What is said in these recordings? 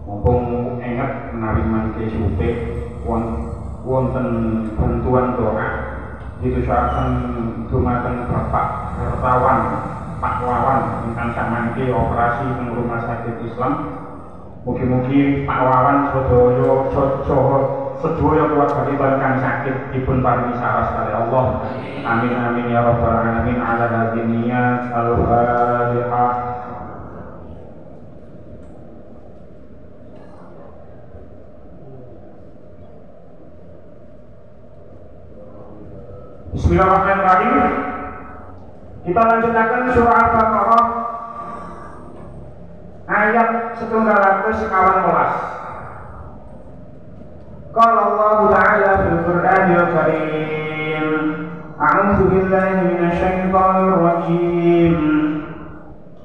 Mumpung ingat menawi mangke supe wonten bantuan doa ditujuaken dumateng Bapak wartawan Pak Wawan ingkang samangke operasi teng Rumah Sakit Islam. Mugi-mugi Pak Wawan sedaya keluarga kang sakit dipun paringi saras kali Allah. Amin amin ya rabbal alamin. Ala hadiniyat al-Fatihah. Bismillahirrahmanirrahim. Kita lanjutkan surah Al-Baqarah ayat 111. Qala Allah Ta'ala fil Qur'anil Karim, A'udzu billahi minasy syaithanir rajim.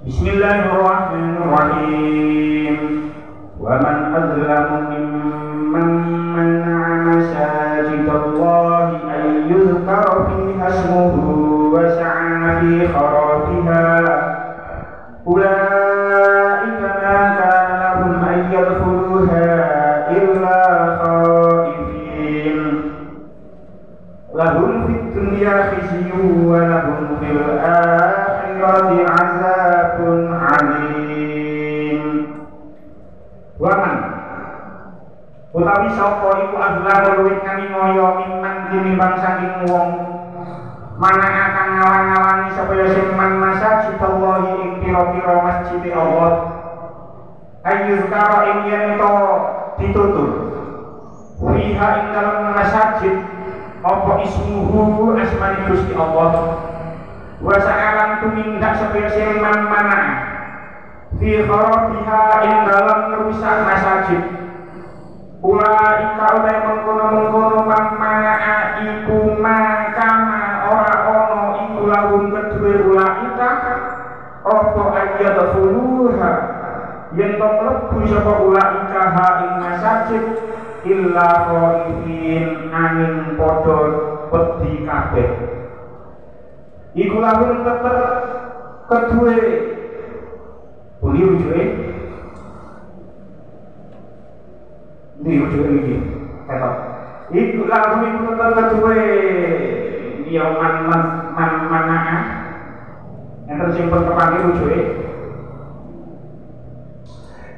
Bismillahirrahmanirrahim. Wa man adzlamu mimman mana'a masajidallahi an yuzkara fiha ismuhu wa sa'a fi kharabiha. Ulaika ma kana lahum an yadkhuluha illa khaifin. Lahum fid dunya khizyun wa lahum fil akhirati 'adzabun 'adzim. Wa man utawi sapa iku azlamu luwih kaningaya mimman tinimbang saking wong mana akan ngalang-alangi supaya siman masajidallahi ing pira-pira masjid Allah ayyuzkara ing yen to ditutur fiha ing dalam masjid apa ismuhu asmani Gusti Allah wa sa'alan tumindak supaya siman mana fi kharabiha ing dalam merusak masjid. Ulaika utai mengkono-mengkono mana iku makana ora ono iku lahum kedue ulaika apa ayat fuluha yen to mlebu sapa ulaika ha ing masjid illa khaifin angin padha wedi kabeh. Iku lahum tetep kedue uli ujue di ujung ini, kata, ikut lagu itu tetap kedua dia mana yang tersimpan kepada ujung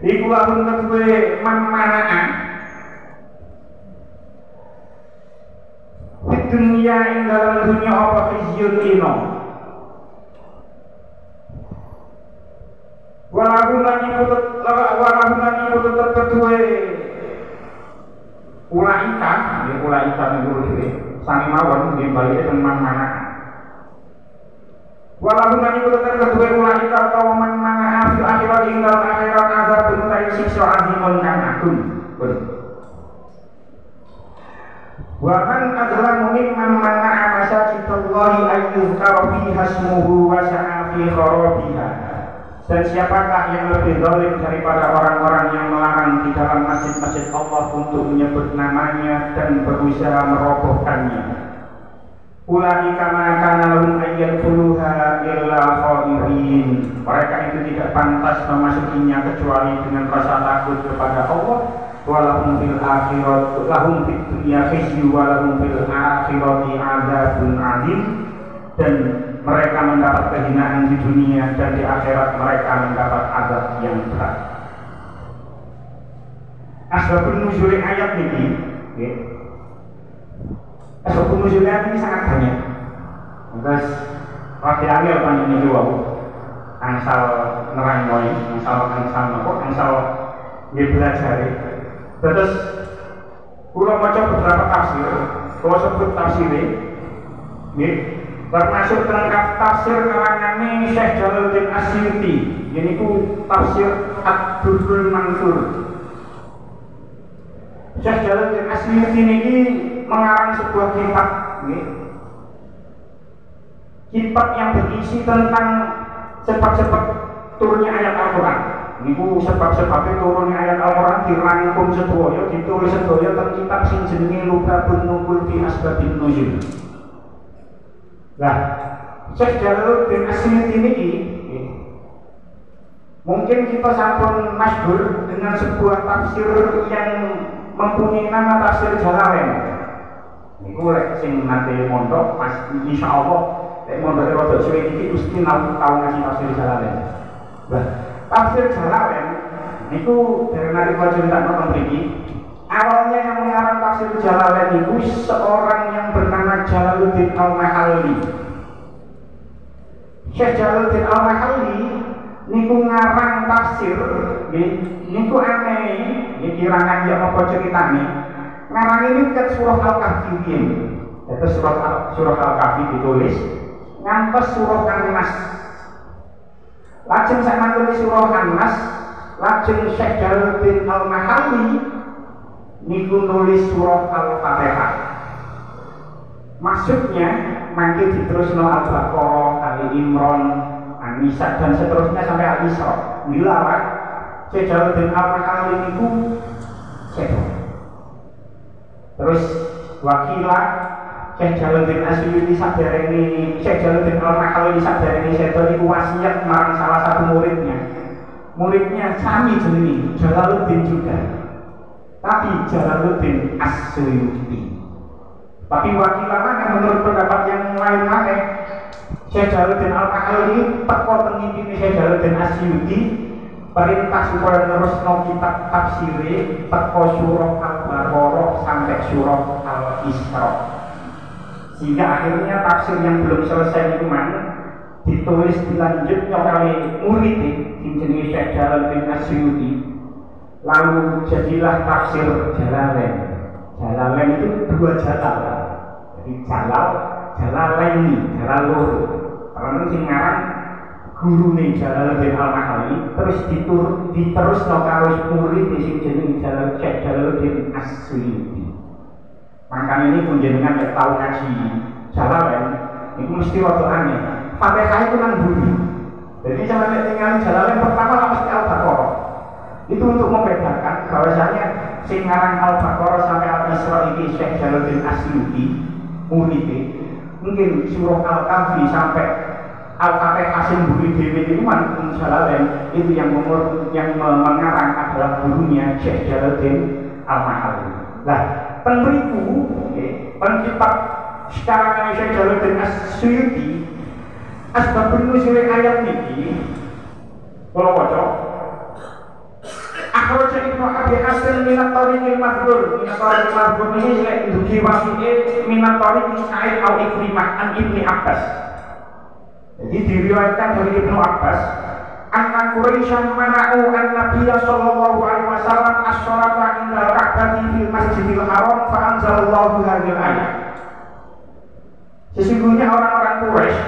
ikut lagu kedua mana di dunia yang dalam dunia apa khizyun ino walaupun lagi tetap kedua ulaika menurut diri sami mawon nggih bali teman mana walaupun nanti tetap kedua ulaika atau man mana fil akhirat ing dalam akhirat azab utai siksa azimun kang agung. Wa man adzlamu mimman mana'a masajidallahi ayyuzkara fiha ismuhu wa sa'a fi kharabiha. Dan siapakah yang lebih zalim daripada orang-orang yang melarang di dalam masjid-masjid Allah untuk menyebut namanya dan berusaha merobohkannya. Ulaika ma kana lahum an yadkhuluha illa khaifin. Mereka itu tidak pantas memasukinya kecuali dengan rasa takut kepada Allah. Walahum fil akhirat lahum fid dunya khizyun wa lahum fil akhirati 'adzabun 'adzim. Dan mereka mendapat kehinaan di dunia dan di akhirat mereka mendapat azab yang berat. Asbabun nuzul ayat ini, asbabun nuzul ayat ini sangat banyak. Terus rada angel panjenengan iki wau. Angsal nerangoi, angsal belajar. Terus kula maca beberapa tafsir, kula sebut tafsire nggih. Termasuk terangkat tafsir karangane Syekh Jalaluddin Asyuti, yaitu tafsir Ad-Durrul Mansur. Syekh Jalaluddin Asyuti ini mengarang sebuah kitab, kitab yang berisi tentang sebab-sebab turunnya ayat Al-Quran. Ini sebab-sebabnya turunnya ayat Al-Quran dirangkum sedaya, ditulis sedaya tentang kitab sing jenenge Lubabun Nuqul fi Asbabin Nuzul. Nah, Syekh Jalaluddin Asyuti ini mungkin kita sampun masyhur dengan sebuah tafsir yang mempunyai nama tafsir Jalalain. Niku lek sing nate mondok pas insyaallah lek mondok rada suwe iki mesti tau ngaji tafsir Jalalain. Nah, tafsir Jalalain niku dari nate wajan nonton mriki. Awalnya yang mengarang tafsir Jalalain itu seorang yang bernama Jalaluddin Al-Mahalli. Syekh Jalaluddin Al-Mahalli niku ngarang tafsir, niku aneh, kirangan ya apa ceritane. Ngarang ini ket surah Al-Kahfi. Terus surah Al-Kahfi ditulis ngantos surah An-Nas. Lajeng sak tulis surah An-Nas, lajeng Syekh Jalaluddin Al-Mahalli niku nulis surah Al-Fatihah. Maksudnya mangke diterusno Al-Baqarah, Ali Imran, An-Nisa dan seterusnya sampai Al-Isra. Dilarang Syekh Jalaluddin Al-Mahalli niku sedo. Terus wakilah Syekh Jalaluddin Asyuyuti saderenge Syekh Jalaluddin Al-Mahalli saderenge sedo niku wasiat marang salah satu muridnya. Muridnya sami jenenge Jalaluddin juga. Tapi Jalaluddin Asyuyuti. Tapi wakilan yang menurut pendapat yang lain maneh Syekh Jalaluddin Al-Mahalli teko teng ngipine Syekh Jalaluddin Asyuyuti perintah supaya nerusno kitab tafsire teko surah Al-Baqarah sampai surah Al-Isra. Sehingga akhirnya tafsir yang belum selesai itu ditulis dilanjutnya oleh murid yang jenenge Syekh Jalaluddin Asyuyuti. Lalu jadilah tafsir Jalalain. Jalalain itu dua jalal. Jadi Jalalaini, jalal loro. Karena sing ngarang gurune Jalaluddin Al-Mahalli terus diterusno karo murid sing jenenge Syekh Jalaluddin Asyuyuti. Makanya ini penjenengan yang tahu ngaji Jalalain itu mesti waktu aneh. Fatihah itu nang budi. Jadi jangan tinggal Jalalain pertama mesti Al-Baqarah. Itu untuk membedakan bahwasanya sing ngarang Al-Baqarah sampai Al-Isra iki Syekh Jalaluddin Asyuyuti murid. Mungkin surah Al-Kahfi sampai Al-Fatihah sing budi dhewe itu Jalalain itu yang mengarang adalah gurunya Syekh Jalaluddin Al-Mahalli. Nah, penriku penkitab sekarang Syekh Jalaluddin Asyuyuti asbabun nuzul ayat niki kula waca akhraja Ibnu Abi Hasan min at-tariqil madhkur ini lek dugi wafi'e min at-tariqi Sa'id al-Ikrimah an Ibni Abbas. Jadi diriwayatkan dari Ibnu Abbas anna Quraisyan mana'u an-Nabiy sallallahu alaihi wasallam as-sholata indal Ka'bati fil Masjidil Haram fa anzalallahu hadhil ayat. Sesungguhnya orang-orang Quraisy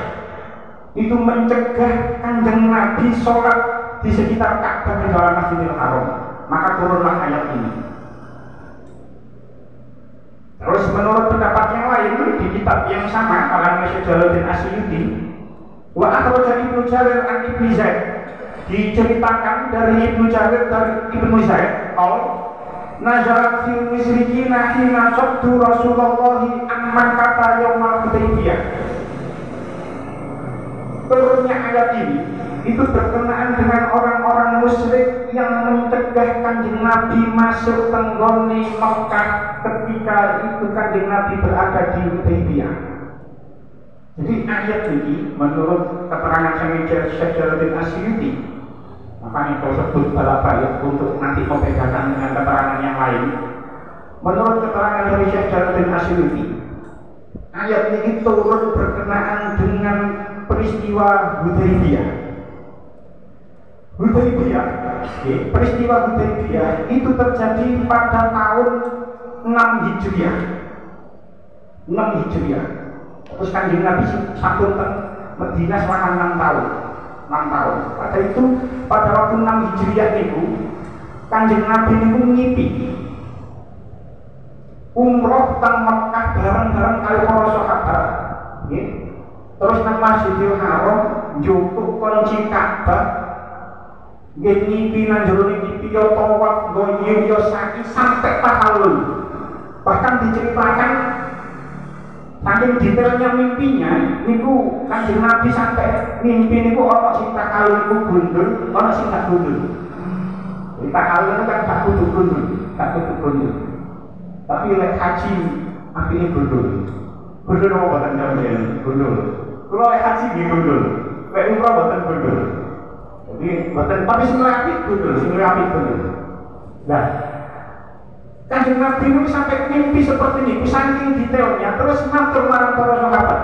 itu mencegah Kanjeng Nabi sholat di sekitar Ka'bah di dalam Masjidil Haram, maka turunlah ayat ini. Terus menurut pendapat yang lain di kitab yang sama kalangan Syekh Jalaluddin Asyuyuti, wa akhraja Ibnu Jarir an Ibnu Zaid, diceritakan dari Ibnu Jarir dari Ibnu Zaid nazarat fil musyrikina hina sabtu Rasulullah amman kata yaumal Hudaybiyah. Turunnya ayat ini itu berkenaan dengan orang-orang musyrik yang mencegah Kanjeng Nabi masuk tenggone Mekah ketika itu Kanjeng Nabi berada di Hudaybiyah. Jadi ayat ini menurut keterangan Syekh Jalaluddin Asyuyuti, makanya kalau sebut bala-balik untuk nanti membedakan dengan keterangan yang lain. Menurut keterangan dari Syekh Jalaluddin Asyuyuti, ayat ini turun berkenaan dengan peristiwa Hudaybiyah. Peristiwa Hudaybiyah itu terjadi pada tahun 6 Hijriah. Terus Kanjeng Nabi sampun teng Madinah selama 6 tahun. Pada itu pada waktu 6 Hijriah itu Kanjeng Nabi niku ngipi umroh teng Mekah bareng-bareng karo para sahabat. Nggih. Terus nang Masjidil Haram njupuk kunci Ka'bah. Nggih ngipi nang jero niki yo tawaf goyo yo sa'i sampai tahallul. Bahkan diceritakan saking detailnya mimpinya niku Kanjeng Nabi sampai mimpi niku ana sing tahallul niku gundul, ana sing tak gundul. Tahallul itu kan tak kudu gundul. Tapi lek haji akhirnya gundul. Gundul apa boten sampeyan? Gundul. Kalau lek haji nggih gundul. Lek umrah boten gundul. Jadi boten tapi sing apik gundul. Nah, Kanjeng Nabi itu sampai mimpi seperti ini, saking detailnya, terus matur marang para sahabat.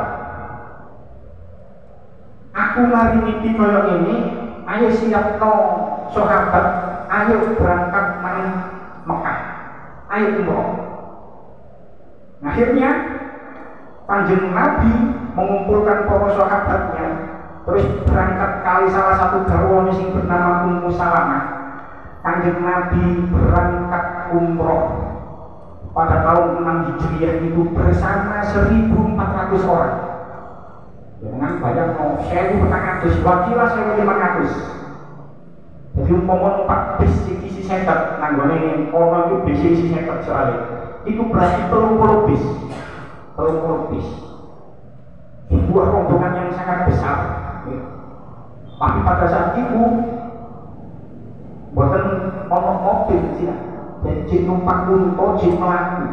Aku lari mimpi koyo ini, ayo siapno sahabat, ayo berangkat main Mekah, ayo umroh. Akhirnya Kanjeng Nabi mengumpulkan para sahabatnya, terus berangkat kali salah satu garwane sing bernama Ummu Salamah. Kanjeng Nabi berangkat umroh pada tahun 6 Hijriah itu bersama 1.400 orang. Dengan bayang mau 1.400, wakilah 1.500. Jadi umpama numpak bis isi setet, nanggone ono itu bis isi setet soalnya. Itu berarti 30 bis. 30 bis. Sebuah rombongan yang sangat besar. Tapi pada saat itu buatan ono mobil sih. Jadi numpak unta, jin melaku.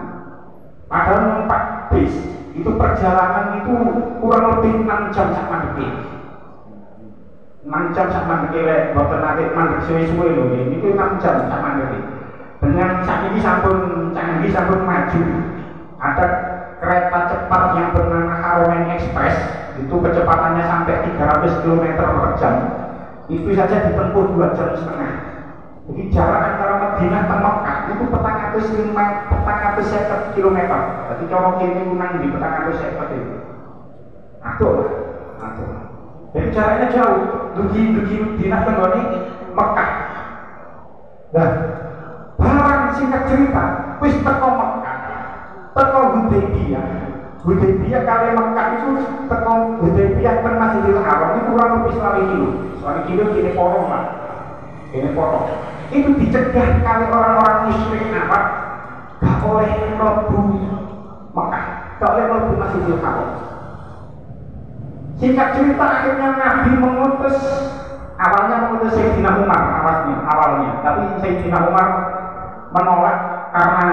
Padahal numpak bis itu perjalanan itu kurang lebih 6 jam sama detik. 6 jam sama detik, buatan nanti mandek suwe-suwe loh. Ini itu 6 jam sama detik. Dengan saat ini sampun canggih, sampun maju. Ada kereta cepat yang bernama Haromen Express. Itu kecepatannya sampai 300 km per jam. Itu saja ditempuh 2 jam setengah. Jadi jarak antara Madinah dan Mekah itu 450 km. Jadi kalau kini menang di 450 itu. Aduh. Jadi jaraknya jauh. Dugi Madinah tenggone Mekah. Nah, barang singkat cerita, wis teko Mekah, teko Hudaybiyah kali Mekah itu teko Hudaybiyah kan Masjidil Haram itu kurang lebih 1 kilo kini porong lah. Ini potong. Itu dicegah kali orang-orang musyrik Arab gak oleh mlebu Mekah, gak oleh mlebu Masjidil Haram. Singkat cerita akhirnya Nabi mengutus Sayyidina Umar awalnya, tapi Sayyidina Umar menolak karena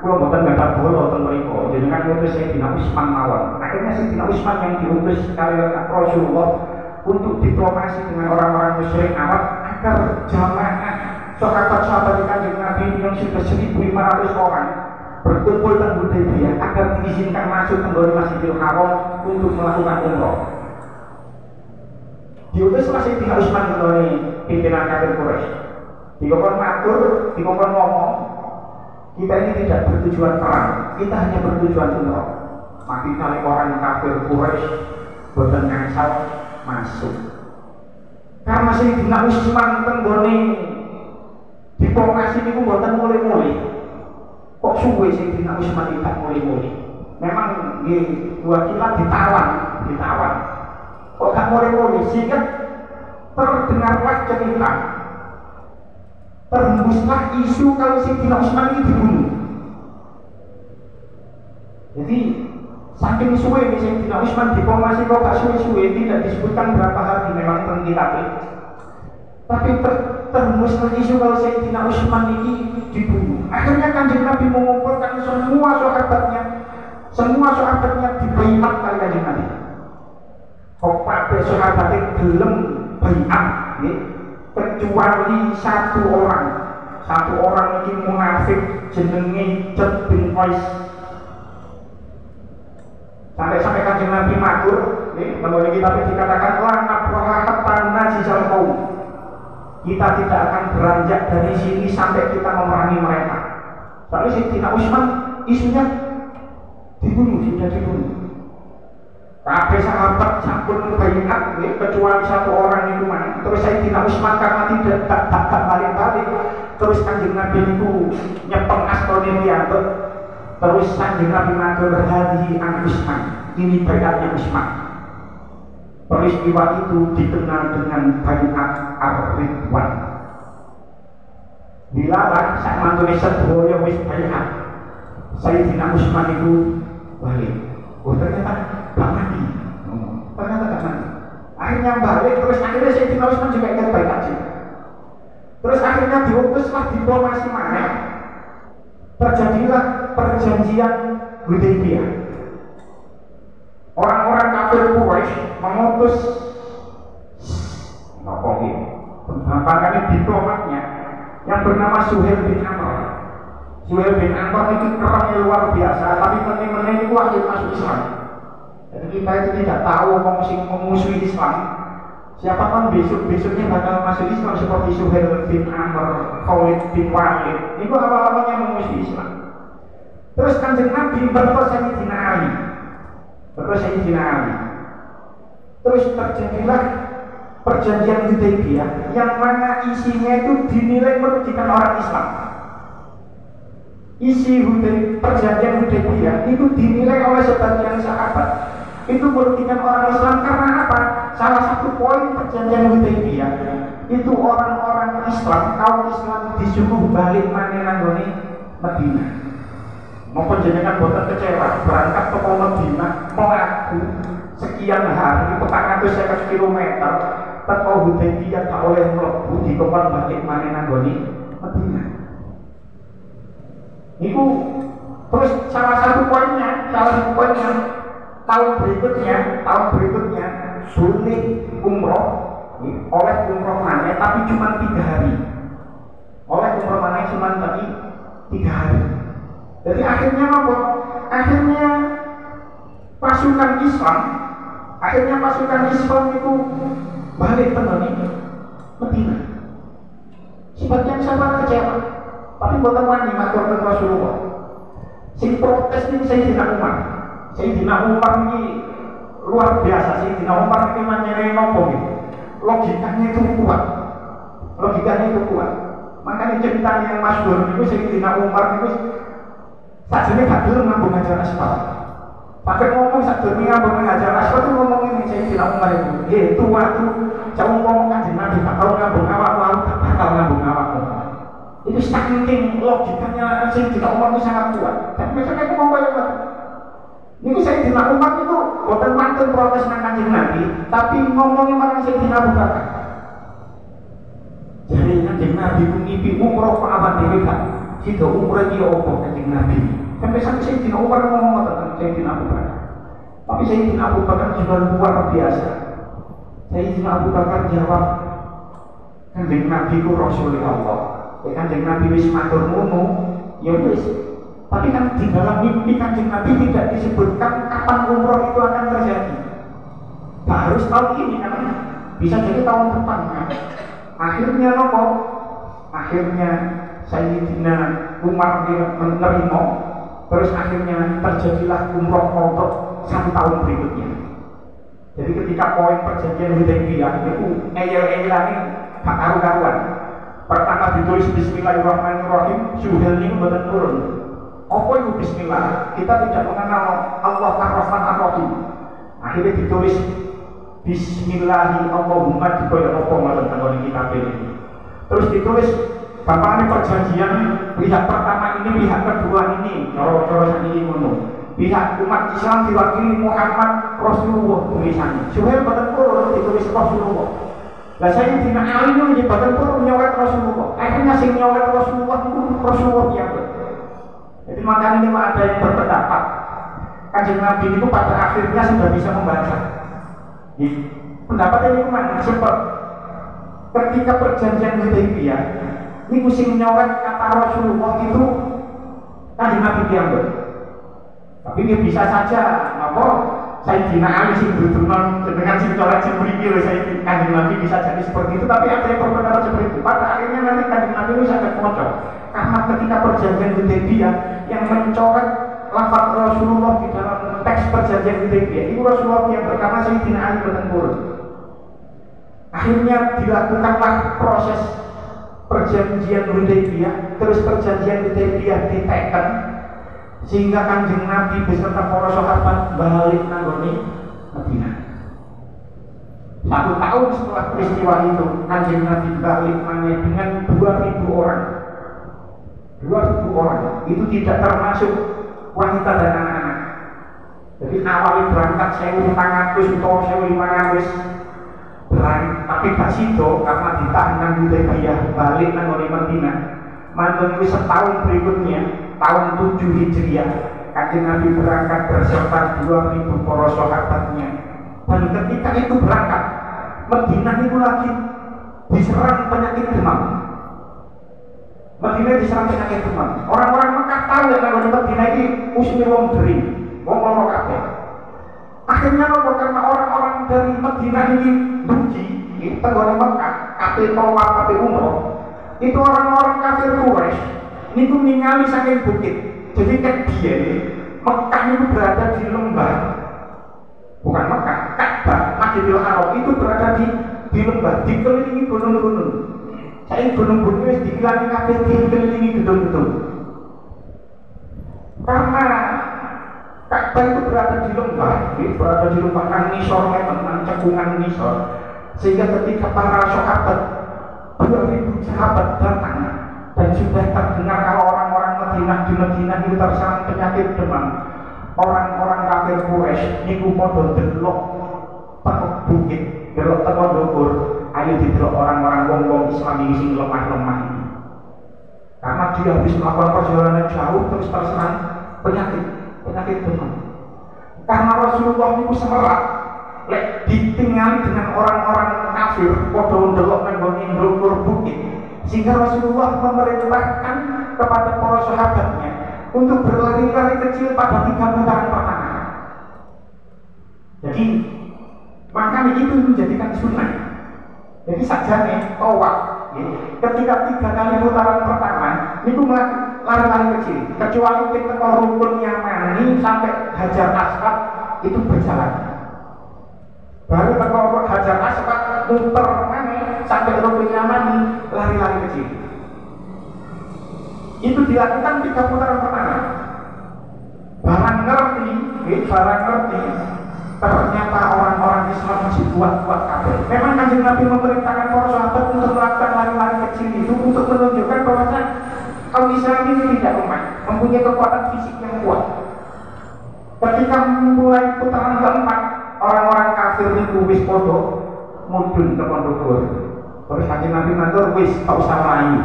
kula mboten gadah bola ten mriku. Jenengan ngutus Sayyidina Utsman mawon. Akhirnya Sayyidina Utsman yang diutus kali Rasulullah untuk diplomasi dengan orang-orang musyrik Arab agar jamaah sahabat-sahabat Kanjeng Nabi yang sudah 1.500 orang berkumpul di Hudaybiyah agar diizinkan masuk ke Masjidil Haram untuk melakukan umroh. Diutus Sayyidina Utsman oleh pimpinan kafir Quraisy. Dikongkon matur, dikongkon ngomong, kita ini tidak bertujuan perang, kita hanya bertujuan umroh. Maka kali orang kafir Quraisy boten ngangsal masuk. Karena Sayyidina Utsman tenggone diplomasi niku boten mulai-mulai. Kok suwe Sayyidina Utsman tidak mulai-mulai. Memang nggih wakilan ditawan. Kok gak mulai-mulai sehingga terdengarlah cerita, terhembuslah isu kalau Sayyidina Utsman ini dibunuh. Jadi saking suwe Sayyidina Utsman diplomasi kok gak suwe-suwe, tidak disebutkan berapa hari memang tentang kitabnya. Tapi terhembuslah isu kalau Sayyidina Utsman ini dibunuh. Akhirnya Kanjeng Nabi mengumpulkan semua sahabatnya dibaiat kali Kanjeng Nabi. Kok kabeh sahabatnya gelem baiat, kecuali satu orang ini munafik jenenge Jad bin Qais. Sampai Kanjeng Nabi matur, menurut kitab dikatakan la nabraha hatta najizal qaum. Kita tidak akan beranjak dari sini sampai kita memerangi mereka. Soalnya Sayyidina Utsman isunya sudah dibunuh. Kabeh sahabat sampun baiat kecuali satu orang itu mana. Terus Sayyidina Utsman karena tidak balik-balik, terus Kanjeng Nabi itu nyepeng astone piyambak. Terus Kanjeng Nabi matur hadhihi an Utsman. Ini baiatnya Utsman. Peristiwa itu dikenal dengan baiat Ar-Ridwan. Dilawan sak mantune sedaya wis baiat. Sayyidina Utsman itu balik. Ternyata gak mati. Akhirnya balik, terus akhirnya Sayyidina Utsman juga ikut baiat juga. Terus akhirnya diutuslah diplomasi mana? Terjadilah perjanjian Hudaybiyah. Orang-orang kafir Quraisy mengutus makanya diplomatnya yang bernama Suhail bin Amr. Suhail bin Amr itu kerangnya luar biasa, tapi penting-penting itu akhir masuk Islam. Jadi kita itu tidak tahu memusuhi Islam. Siapa kan besoknya bakal masuk Islam seperti Suhail bin Amr, Khalid bin Walid. Itu awal-awalnya memusuhi Islam. Terus Kanjeng Nabi bertemu Sayyidina Ali. Terus Sayyidina Ali. Terus terjadilah perjanjian Hudaybiyah yang mana isinya itu dinilai merugikan orang Islam. Isi perjanjian Hudaybiyah itu dinilai oleh sebagian sahabat itu merugikan orang Islam karena apa? Salah satu poin perjanjian Hudaybiyah itu orang-orang Islam, kaum Islam disuruh balik maneh nanggone Madinah. Mau penjenengan boten kecewa berangkat ke Madinah melaku sekian hari 450 km teko Hudaybiyah tak oleh mlebu dikongkon balik maneh nanggone Madinah. Itu terus salah satu poinnya tahun berikutnya boleh umroh oleh umroh mana tapi cuma 3 hari, oleh umroh mana cuma tapi 3 hari. Jadi akhirnya apa? Akhirnya pasukan Islam itu balik ke Madinah. Sebagian sahabat kecewa, tapi bukan wani matur ke Rasulullah. Si protes ini Sayyidina Umar ini luar biasa. Sayyidina Umar ini menyerah nopo gitu. Logikanya itu kuat. Makanya cerita yang masyhur itu Sayyidina Umar itu sajane gak gelem ngambung Hajar Aswad. Pakai ngomong sakjane ngambung Hajar Aswad itu ngomongin Sayyidina Umar itu. Itu waktu jauh ngomong Kanjeng Nabi gak tau ngambung awak, gak bakal ngambung awakmu. Itu saking logikanya Sayyidina Umar itu sangat kuat. Tapi mereka itu ngomong apa? Ini Sayyidina Umar itu boten mantun protes nang Kanjeng Nabi, tapi ngomongnya marang Sayyidina Abu Bakar. Jadi Kanjeng Nabi ku ngipi umroh kok awak dhewe gak sida umroh iki opo Kanjeng Nabi. Sampai Sayyidina Umar ngomong tentang Sayyidina Abu Bakar. Tapi Sayyidina Abu Bakar juga luar biasa. Sayyidina Abu Bakar jawab, Kanjeng Nabi ku Rasulullah Allah. Kanjeng Nabi wis matur ngono, ya wis. Tapi kan di dalam mimpi Kanjeng Nabi tidak disebutkan kapan umroh itu akan terjadi. Nah, harus tahun ini kan, bisa jadi tahun depan kan. Akhirnya nopo? Akhirnya Sayyidina Umar menerima. Terus akhirnya terjadilah umroh qadha 1 tahun berikutnya. Jadi ketika poin perjanjian Hudaybiyah itu eyel-eyelane gak karu-karuan. Pertama ditulis Bismillahirrahmanirrahim, Suhel ini mboten turun. Apa itu Bismillah? Kita tidak mengenal Allah Ar-Rahman Ar-Rahim. Akhirnya ditulis Bismillahi Allahumma dibayar apa malah tanggal kita ini. Terus ditulis bapaknya perjanjian pihak pertama ini, pihak kedua ini, cara ini ngono. Pihak umat Islam diwakili Muhammad Rasulullah tulisannya. Suhail badan turun ditulis Rasulullah. Lah Sayyidina Ali itu badan turun nyawet Rasulullah. Akhirnya sing nyawet Rasulullah itu Rasulullah biasa. Jadi makanya ini ada yang berpendapat Kanjeng Nabi itu pada akhirnya sudah bisa membaca. Pendapat ini mana? Sebab ketika perjanjian Hudaybiyah ini musim nyawet kata Rasulullah itu Kanjeng Nabi diambil. Tapi ini bisa saja apa Sayyidina Ali sing dudunan dengan sing coret sing mriki lho Sayyidina Kanjeng Nabi bisa jadi seperti itu, tapi ada yang berpendapat seperti itu. Pada akhirnya nanti Kanjeng Nabi itu sangat kocok. Karena ketika perjanjian Hudaybiyah yang mencoret lafaz Rasulullah di dalam teks perjanjian Hudaybiyah itu Rasulullah yang pertama Sayyidina Ali bertempur. Akhirnya dilakukanlah proses perjanjian Hudaybiyah, terus perjanjian Hudaybiyah diteken sehingga Kanjeng Nabi beserta para sahabat balik nanggone Madinah. 1 tahun setelah peristiwa itu Kanjeng Nabi balik maneh dengan 2.000 orang. 2.000 orang itu tidak termasuk wanita dan anak-anak. Jadi awalnya berangkat 1.400 atau 1.500 berangkat, tapi gak sido karena ditahan nang Hudaybiyah balik nanggone Madinah. Mantun itu setahun berikutnya tahun 7 Hijriah Kanjeng Nabi berangkat beserta 2.000 para sahabatnya. Dan ketika itu berangkat Madinah itu lagi diserang penyakit demam. Madinah diserang penyakit demam. Orang-orang Mekah tahu ya kalau Madinah ini musuhnya wong dering, wong loro kabeh. Akhirnya nopo karena orang-orang dari Madinah ini dugi, itu tenggone Mekah, kabeh tawaf, kabeh umroh. Itu orang-orang kafir Quraisy niku ningali saking bukit. Jadi kan dia Mekah itu berada di lembah bukan Mekah, Ka'bah, Masjidil Haram itu berada di lembah, dikelilingi gunung-gunung. Saya gunung-gunung itu dikelilingi kabeh, dikelilingi gedung-gedung. Karena Ka'bah itu berada di lembah nang nisor nang cekungan nisor, sehingga ketika para sahabat 2000 sahabat datang dan sudah terdengar kalau orang-orang Madinah di Madinah itu terserang penyakit demam, orang-orang kafir Quraisy niku padha delok tekuk bukit, delok teko ndukur, ayo didelok orang-orang wong-wong Islam ini sing lemah-lemah ini. Karena dia habis melakukan perjalanan jauh terus terserang penyakit demam. Karena Rasulullah niku semerat lek ditinggali dengan orang-orang kafir padha ndelok nang ndukur bukit, sehingga Rasulullah memerintahkan kepada para sahabatnya untuk berlari-lari kecil pada 3 putaran pertama. Jadi makanya itu menjadikan sunnah. Jadi sajane tawaf ketika 3 kali putaran pertama niku lari-lari kecil, kecuali kita ke rukun Yamani sampai Hajar Aswad itu berjalan. Baru ke Hajar Aswad muter sampai rukun Yamani lari-lari kecil. Itu dilakukan 3 putaran pertama. Barang ngerti, ternyata orang-orang Islam masih kuat-kuat kabeh. Memang Kanjeng Nabi memerintahkan para sahabat untuk melakukan lari-lari kecil itu untuk menunjukkan bahwasanya kaum Islam ini tidak lemah, mempunyai kekuatan fisik yang kuat. Ketika mulai putaran keempat, orang-orang kafir itu wis podo mudun ke pondok. Terus Kanjeng Nabi matur, wis tak usah melayu.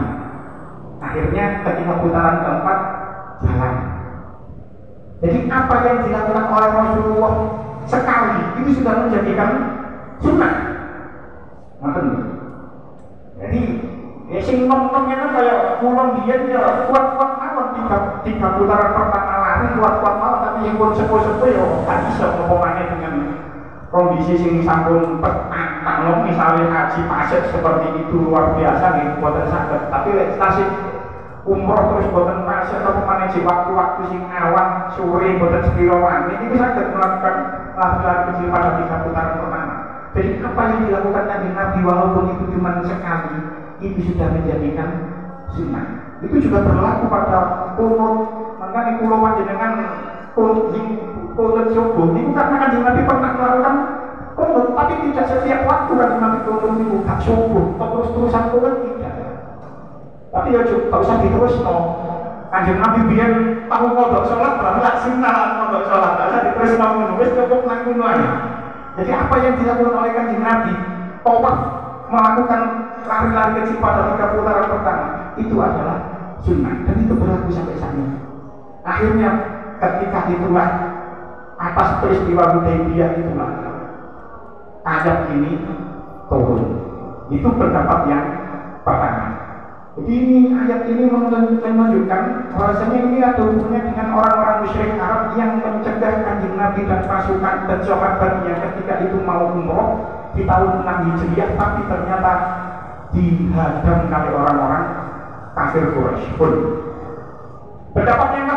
Akhirnya ketika putaran keempat jalan. Jadi apa yang dilakukan oleh Rasulullah sekali itu sudah menjadikan sunnah. Jadi ya sing nom-nomnya kan kayak pulang dia kuat-kuat mawon 3 putaran pertama lari kuat-kuat mawon, tapi yang pun sepuh-sepuh ya gak bisa ngomongane dengan kondisi sing sampun petang misalnya haji pasir seperti itu luar biasa nih buatan sakit. Tapi lek stasiun umroh terus buatan pasir atau manage waktu-waktu sing awan sore buatan sepiro wangi ini bisa melakukan lari-lari kecil pada 3 putaran pertama. Jadi apa yang dilakukan Kanjeng Nabi walaupun itu cuma sekali itu sudah menjadikan sunnah. Itu juga berlaku pada kunut. Makanya kulo panjenengan kunut subuh itu karena Kanjeng Nabi pernah melakukan kunut, tapi tidak setiap waktu Kanjeng Nabi kunut itu gak subuh terus-terusan kunut tidak. Tapi ya juga usah diterusno. Kanjeng Nabi biar tahu kodok sholat berarti lak sinnalan kodok sholat aja diterusno ngono wis cukup nang ngono ae. Jadi apa yang dilakukan oleh Kanjeng Nabi tawaf melakukan lari-lari kecil pada 3 putaran pertama itu adalah sunnah dan itu berlaku sampai saat ini. Akhirnya ketika itulah atas peristiwa Hudaybiyah itulah ayat ini turun. Itu pendapat yang pertama. Jadi ini ayat ini menunjukkan bahwasanya ini ada hubungannya dengan orang-orang musyrik Arab yang mencegah Kanjeng Nabi dan pasukan dan sahabatnya ketika itu mau umroh di tahun 6 Hijriah, tapi ternyata dihadang oleh orang-orang kafir Quraisy pun. Pendapat yang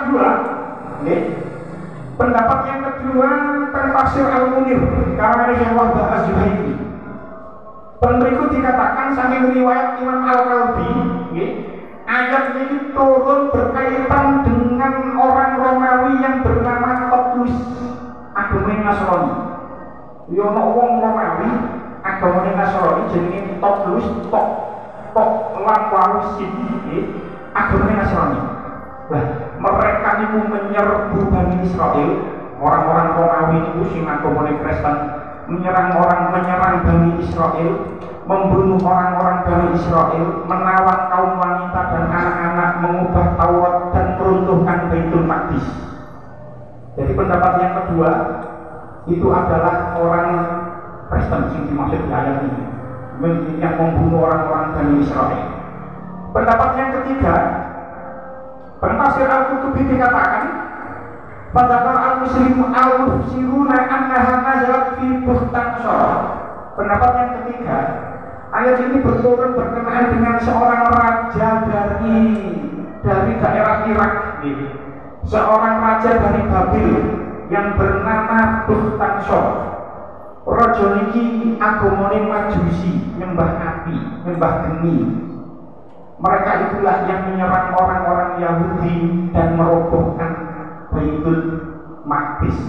kedua, tafsir Al-Munir karena Syekh Wahbah Az-Zuhaili. Berikut dikatakan saking riwayat Imam Al-Kalbi, ayat ini turun berkaitan dengan orang Romawi yang bernama Toplus agama Nasrani. Yono wong Romawi agama Nasrani jenenge Toplus tok lawarusin agama Nasrani. Nah, mereka itu menyerbu Bani Israel, orang-orang Romawi itu sing agama Kristen menyerang Bani Israel, membunuh orang-orang Bani Israel, menawan kaum wanita dan anak-anak, mengubah Taurat dan meruntuhkan Baitul Maqdis. Jadi pendapat yang kedua itu adalah orang Kristen yang dimaksud di ayat ini, yang membunuh orang-orang Bani Israel. Pendapat yang ketiga, Tafsir Al-Qurtubi dikatakan Fadzakar al-musiruna annaha nazalat fi Bukhtansor. Pendapat yang ketiga, ayat ini berturun berkenaan dengan seorang raja dari daerah Irak, seorang raja dari Babil yang bernama Bukhtansor. raja niki agamane Majusi, nyembah api, nyembah geni. Mereka itulah yang menyerang orang-orang Yahudi dan merobohkan Baitul Maqdis.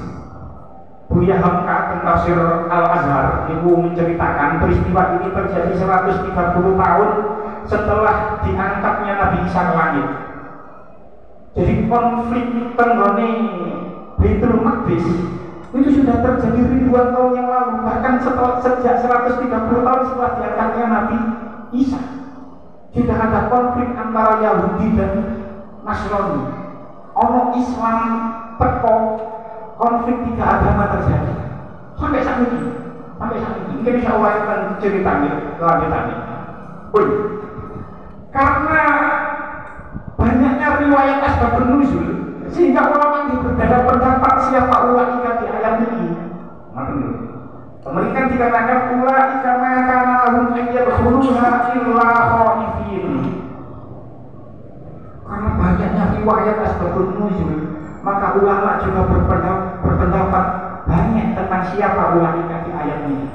Buya Hamka tafsir Al-Azhar itu menceritakan peristiwa ini terjadi 130 tahun setelah diangkatnya Nabi Isa ke langit. Jadi konflik tenggone Baitul Maqdis itu sudah terjadi ribuan tahun yang lalu, bahkan sejak 130 tahun setelah diangkatnya Nabi Isa sudah ada konflik antara Yahudi dan Nasrani. Ono Islam teko, konflik tiga agama terjadi sampai saat ini. Mungkin insya Allah akan ceritanya kelanjutannya. Karena banyaknya riwayat asbabun nuzul sehingga ulama berbeda pendapat siapa ulaika di ayat ini. Mereka dikatakan ulaika maka lahum ayyadkhuluha illa khaifin. Karena banyaknya riwayat asbabun nuzul, maka ulama juga berpendapat banyak tentang siapa ulaika di ayat ini.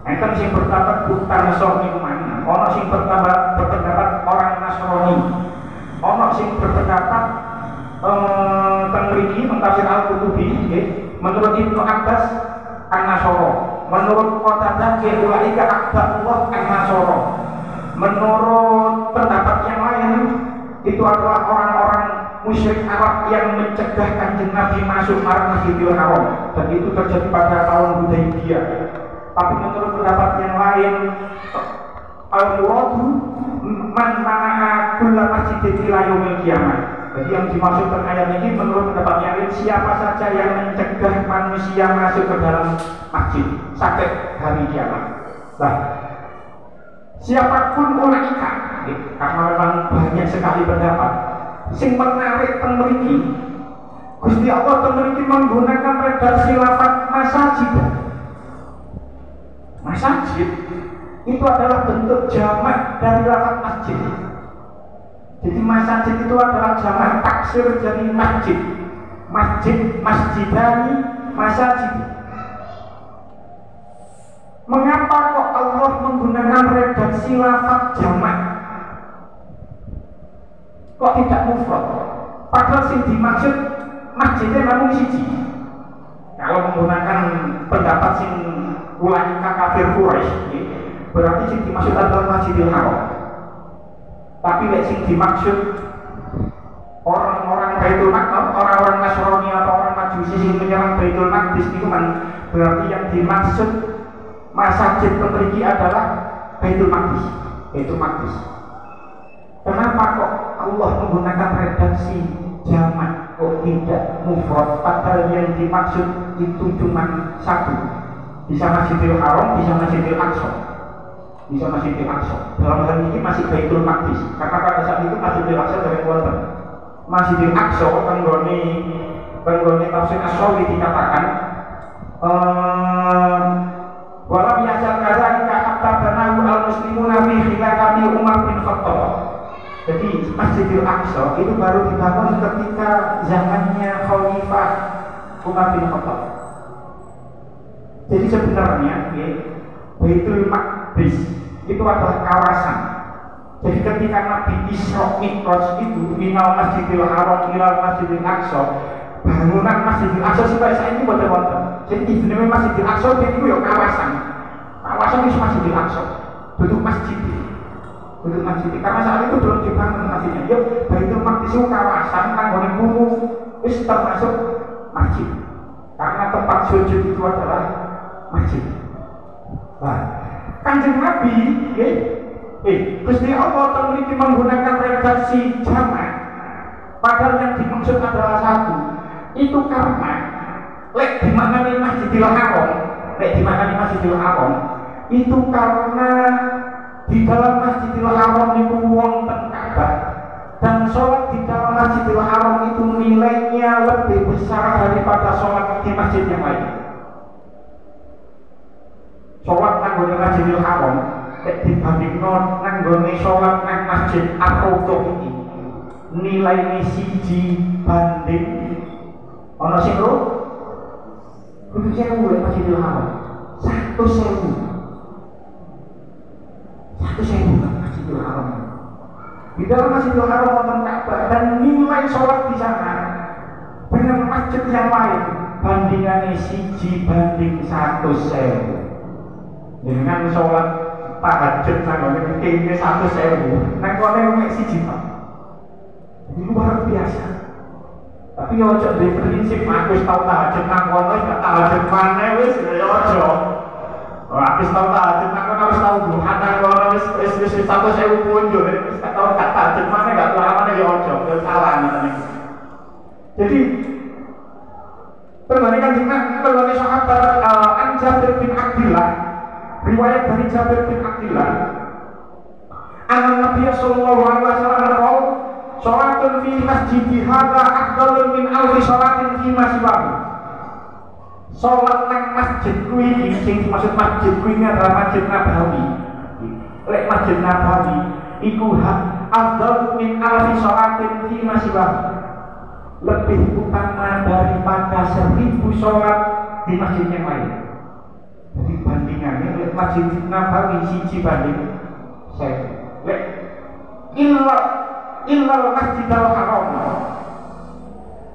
Enten sing berpendapat bukan Nasrani kemana, ono sing berpendapat orang Nasrani, ono sing berpendapat tentang mentafsir Al-Qurtubi, menurut Ibnu Abbas An-Nasoro, menurut Qatadah ulaika a'da'ullah An-Nasoro, menurut pendapat yang lain itu adalah orang-orang musyrik Arab yang mencegah Kanjeng Nabi masuk Masjidil Haram, dan itu terjadi pada tahun Hudaybiyah. Tapi menurut pendapat yang lain, al-muradu man mana'a kulla masjidin ila yaumil qiyamah. Jadi yang dimaksudkan ayat ini menurut pendapat yang lain, siapa saja yang mencegah manusia masuk ke dalam masjid sampai hari kiamat. Nah, siapapun ulaika, karena memang banyak sekali pendapat. Sing menarik temriki, Gusti Allah temriki menggunakan redaksi lafaz masajid. Masajid itu adalah bentuk jamak dari lafaz masjid. Jadi masjid itu adalah jamak taksir dari masjid. Masjidani, masjid. Mengapa kok Allah menggunakan redaksi lafaz jamak? Kok tidak mufrad? Padahal sing dimaksud masjidnya namun siji. Kalau menggunakan pendapat sing ulaika kafir Quraisy, berarti sing dimaksud adalah Masjidil Haram. Tapi lek sing dimaksud orang-orang Baitul Maqdis, orang-orang Nasrani atau orang Majusi sing menyerang Baitul Maqdis itu kan berarti yang dimaksud masjid memiliki adalah Baitul Maqdis. Kenapa kok Allah menggunakan redaksi jamak kok tidak mufrad? Padahal yang dimaksud itu cuma satu. Bisa Masjidil Haram, bisa Masjidil Aqsa. Dalam hal ini masih Baitul Maqdis, karena pada saat itu Masjidil Aqsa dari wonten. Masjidil Aqsa penggone tafsir Asyawi dikatakan walam yasal kadzalika hatta banahu al-muslimuna fi khilafati Umar bin Khattab. Jadi Masjidil Aqsa itu baru dibangun ketika zamannya Khalifah Umar bin Khattab. Jadi sebenarnya Baitul Maqdis itu adalah kawasan. Jadi ketika Nabi Isra Mi'raj itu minal Masjidil Haram ilal Masjidil Aqsa, bangunan Masjidil Aqsa sampai saat ini wonten. Jadi jenenge Masjidil Aqsa itu ya kawasan. Kawasan itu Masjidil Aqsa. Bentuk masjid. Karena saat itu belum dibangun masjidnya. Ya Baitul Maqdis itu kawasan kanggone kumu wis termasuk masjid. Karena tempat sujud itu adalah masjid. Nah, Kanjeng Nabi, Gusti Allah memiliki menggunakan redaksi jamak, padahal yang dimaksud adalah satu. Itu karena lek dimaknani Masjidil Haram, itu karena di dalam Masjidil Haram itu wonten Ka'bah, dan sholat di dalam Masjidil Haram itu nilainya lebih besar daripada sholat di masjid yang lain. Sholat nanggone Masjidil Haram dibandingno nanggone sholat nang Masjid Ar-Raudhah ini nilainya siji banding ana sing lho kudu sewu Masjidil Haram 100.000. 100.000 kan Masjidil Haram. Di dalam Masjidil Haram wonten Ka'bah dan nilai sholat di sana dengan masjid yang lain bandingannya 1 banding 100.000. Dengan sholat tahajud sanggone kene 100.000. Nek kono mek 1 Pak. Ini luar biasa. Tapi ojo di prinsip aku wis tau tahajud nang kono gak tahajud maneh wis ya ojo. Aku wis tau tahajud nang kono wis tau duha nang kono wis 100.000 punjul wis gak tau gak tahajud maneh gak tau maneh ya ojo. Ya salah ngene. Jadi perbandingan dengan perbandingan sahabat Jabir bin Abdillah, riwayat dari Jabir bin Abdillah, Nabi sallallahu alaihi wasallam sholatun fi masjidi hadza afdalun min alfi sholatin fi masjidihi. Sholat nang masjid kuwi sing dimaksud masjid kuwi adalah Masjid Nabawi. Lek Masjid Nabawi iku afdalun min alfi sholatin fi masjidihi. Lebih utama daripada 1.000 sholat di masjid yang lain. Jadi bandingannya lek Masjid Nabawi 1 banding 1.000. Lek illal Masjidil Haram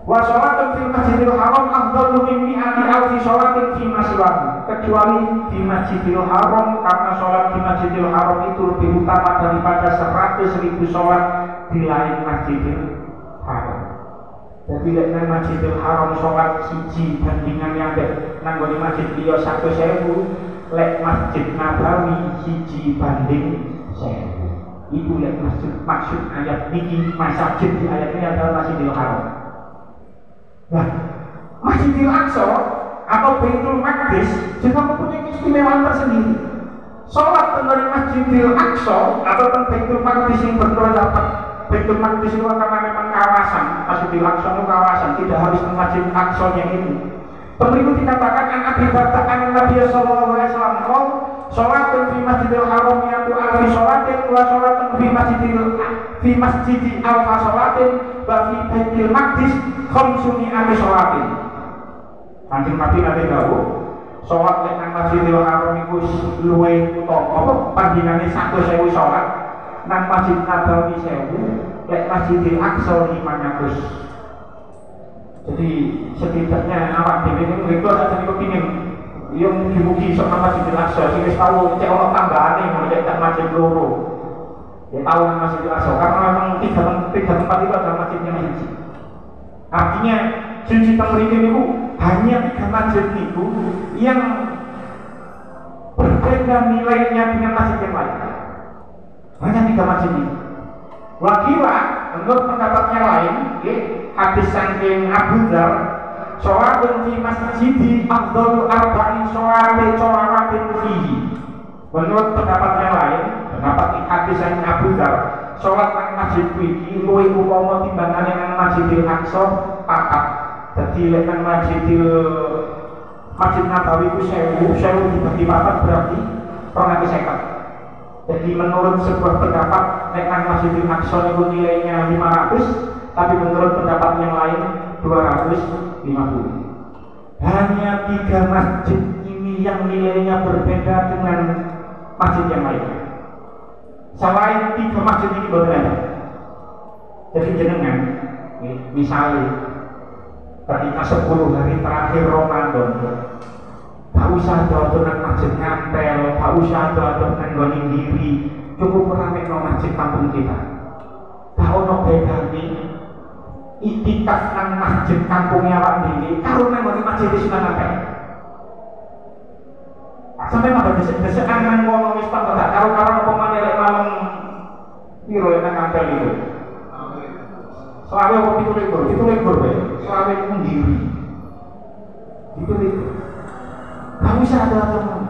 wa sholatun fil Masjidil Haram afdalu min mi'ati alfi sholatin fi masjidihi. Kecuali di Masjidil Haram, karena sholat di Masjidil Haram itu lebih utama daripada 100.000 sholat di lain Masjidil Haram. Jadi lek nang Masjidil Haram sholat 1 bandingan yang nang di masjid liya 100.000, lek Masjid Nabawi 1 banding 1.000. Itu yang maksud ayat ini. Masjid di ayat ini adalah Masjidil Haram. Nah, Masjidil Aqsa atau Baitul Maqdis juga mempunyai keistimewaan tersendiri. Sholat dari Masjidil Aqsa atau Baitul Maqdis yang berterdapat Baitul Maqdis itu karena memang kawasan, Masjidil Aqsa itu kawasan, tidak harus ke Masjid Aqsa yang itu. Berikut dikatakan an Abi Darda an Nabi sallallahu alaihi wasallam sholatun fi Masjidil Haram yaitu alfi sholatin wa sholatun fi masjidi alfa sholatin wa fi Baitul Maqdis khamsuni alfi sholatin. Kanjeng Nabi nanti dawuh sholat nang Masjidil Haram iku luwih utama bandingane 100.000 sholat, nang Masjid Nabawi 1.000, lek Masjidil Aqsa 500. Jadi setidaknya awak dhewe niku itu ada jadi kepingin yang dibuki sok Masjidil Aqsa sing wis tau cek ono tambahane ngono cek tak masjid loro. Ya tahu nang Masjidil Aqsa karena memang tiga tempat itu adalah masjid yang suci. Artinya suci temriki niku hanya 3 masjid niku yang berbeda nilainya dengan masjid yang lain. Hanya 3 masjid ini. Wakila menurut pendapatnya lain, hadis saking Abu Dzar, sholatun fi masjidi afdalu arba'in sholatin fihi. Menurut pendapatnya lain, pendapat hadis saking Abu Dzar, sholat nang masjid iki luwih utama timbangane nang Masjidil Aqsa 4. Dadi lek nang Masjid Nabawi ku 1.000 dibagi 4 berarti 250. Jadi menurut sebuah pendapat nek nang Masjidil Aqsa itu nilainya 500, tapi menurut pendapat yang lain 250. Hanya 3 masjid ini yang nilainya berbeda dengan masjid yang lain. Selain 3 masjid ini berbeda. Jadi jenengan, misalnya ketika 10 hari terakhir Ramadan, tak usah doa nang masjid ngampel, tak usah doa nang goni diri, cukup rame nang masjid kampung kita. Tak ono bedane itikaf nang masjid kampungnya awak dhewe karo nang goni masjid di Sunan Ampel. Sampai malah desek-desekan nang ngono wis tak karo-karo apa maneh lek malam piro nang Ampel itu. Selawe kok 17 bae. Selawe ku diri. Itu. Kamu sadar teman,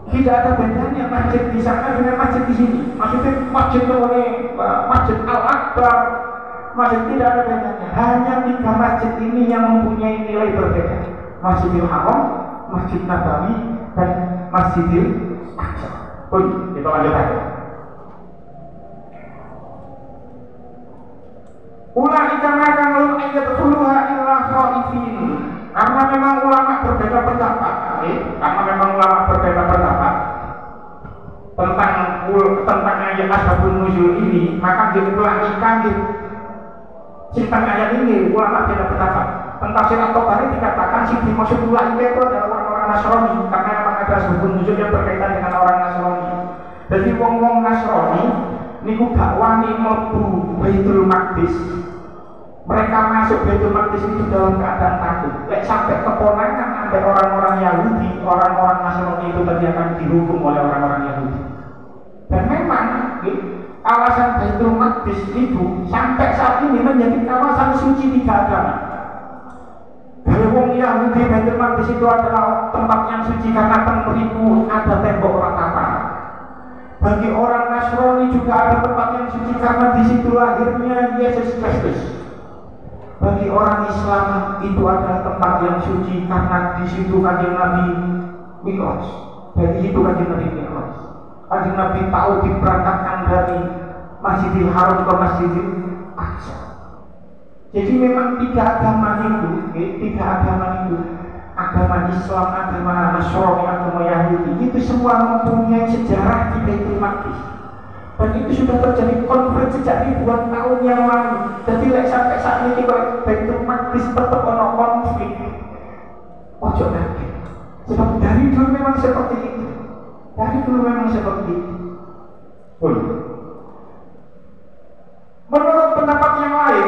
tidak ada bedanya masjid di sana dengan masjid di sini. Maksudnya masjid Masjid Al-Akbar, masjid tidak ada bedanya. Hanya 3 masjid ini yang mempunyai nilai berbeda: Masjidil Haram, Masjid Nabawi, dan Masjidil Aqsa. Pun kita lanjut lagi. Ulaika makan ayat khuluha illa khaifin. Karena memang ulama berbeda pendapat, karena memang ulama berbeda pendapat tentang ayat asbabun nuzul ini, maka diulangi tentang ayat ini ulama beda pendapat. Tentang Tafsir At-Tabari dikatakan sing dimaksud ulaika itu adalah orang-orang Nasrani, karena memang ada asbabun nuzul yang berkaitan dengan orang Nasrani. Jadi wong-wong Nasrani niku gak wani mlebu Baitul Maqdis. Mereka masuk Baitul Maqdis itu dalam keadaan takut. Lek sampai keponakan ada orang-orang Yahudi, orang-orang Nasrani itu tadi akan dihukum oleh orang-orang Yahudi. Dan memang kawasan Baitul Maqdis itu sampai saat ini menjadi kawasan suci tiga agama. Dari wong Yahudi, Baitul Maqdis itu adalah tempat yang suci karena temeriku ada tembok ratapan. Bagi orang Nasrani juga ada tempat yang suci karena di situ lahirnya Yesus Kristus. Bagi orang Islam itu adalah tempat yang suci karena di situ kanjeng Nabi Mi'raj. Dari situ kanjeng Nabi Mi'raj. Kanjeng Nabi tahu diberangkatkan dari Masjidil Haram ke Masjidil Aqsa. Jadi memang tiga agama itu, agama Islam, agama Nasrani, agama Yahudi, itu semua mempunyai sejarah di Baitul Maqdis. Dan itu sudah terjadi konflik sejak ribuan tahun yang lalu. Jadi sampai saat ini Baitul Maqdis tetap ada konflik. Ojo kaget. Sebab dari dulu memang seperti itu. Menurut pendapat yang lain,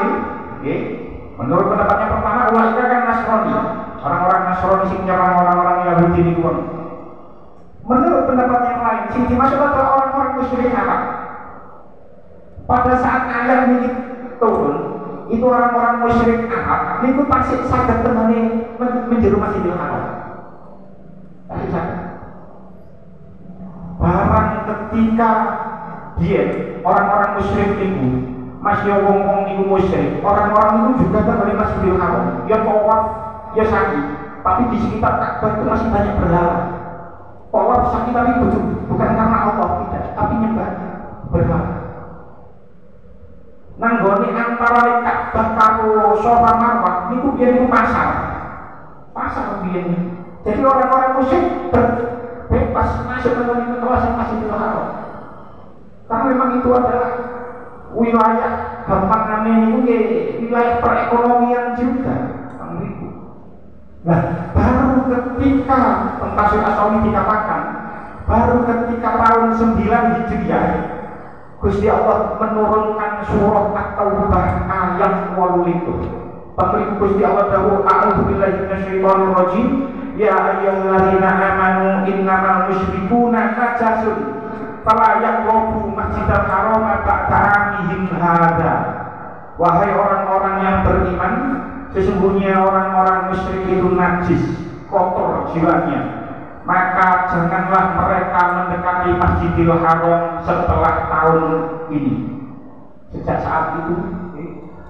menurut pendapat yang pertama, ulaika kan Nasrani, orang-orang Nasrani sing nyerang orang-orang Yahudi ini pun. Menurut pendapat yang lain, sing dimaksud adalah orang-orang musyrik Arab. Pada saat ayat ini turun, itu orang-orang musyrik Arab niku pasti saged temani menjeru Masjidil Haram. Pasti saged. Barang ketika dia orang-orang musyrik itu masih wong-wong niku musyrik, orang-orang itu juga temani Masjidil Haram. Ya tawaf, ya sa'i, tapi di sekitar Ka'bah itu masih banyak berhala. Tawaf sa'i tapi bukan karena Allah, tidak, tapi nyembah berhala. Nanggone antara Ka'bah karo Shafa Marwah niku biyen niku pasar biyen. Jadi orang-orang musyrik bebas masuk ke kawasan Masjidil Haram. Karena memang itu adalah wilayah gampangane niku wilayah perekonomian juga. Nah, baru ketika Tafsir As-Sawi dikatakan, baru ketika tahun 9 Hijriah Gusti Allah menurunkan surah At-Taubah ayat 8 itu. Pemeriku Gusti Allah dawuh, a'udzubillahi minasyaitonir rajim, ya ayyuhalladzina amanu innamal musyrikuuna najasun fala yaqrabu masjidal haram ba'da 'amihim hadza. Wahai orang-orang yang beriman, sesungguhnya orang-orang musyrik itu najis, kotor jiwanya. Maka janganlah mereka mendekati Masjidil Haram setelah tahun ini. Sejak saat itu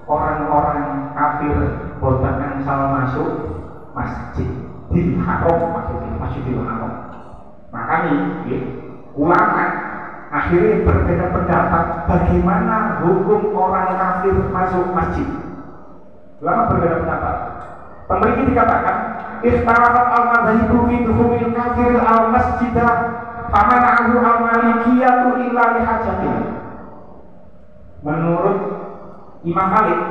orang-orang kafir boten angsal masuk Masjidil Haram, Masjidil Haram. Makanya ulama akhirnya berbeda pendapat bagaimana hukum orang kafir masuk masjid. Ulama berbeda pendapat. Pemberiki dikatakan ikhtarafat al-madhahibu fi dukhulil kafir al-masjidah famana'ahu al-malikiyatu illa lihajatin. Menurut Imam Malik,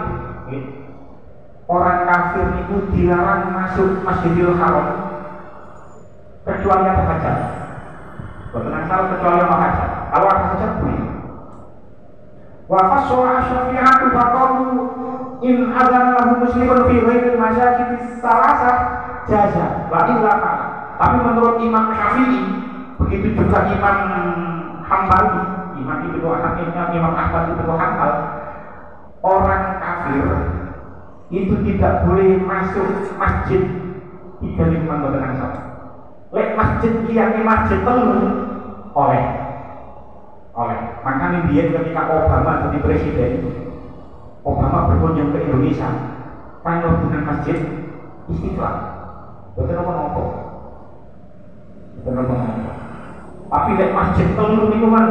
orang kafir itu dilarang masuk Masjidil Haram kecuali ada hajat. Betul salah kecuali ada hajat. Kalau ada hajat boleh. Wa faswa asy-syafi'atu faqalu in adzana lahu muslimun fi ghairi masajidis salasah jaza wa illa fa'ala. Tapi menurut Imam Syafi'i, begitu juga Imam Hambali, Imam Ahmad Ibnu Hanbal, orang kafir itu tidak boleh masuk masjid 35 boten angsal. Lek masjid liyane masjid telu oleh. Makanya dia ketika Obama jadi presiden, Obama berkunjung ke Indonesia, kan dengan masjid Istiqlal. Betul apa? Tapi lek masjid telu niku man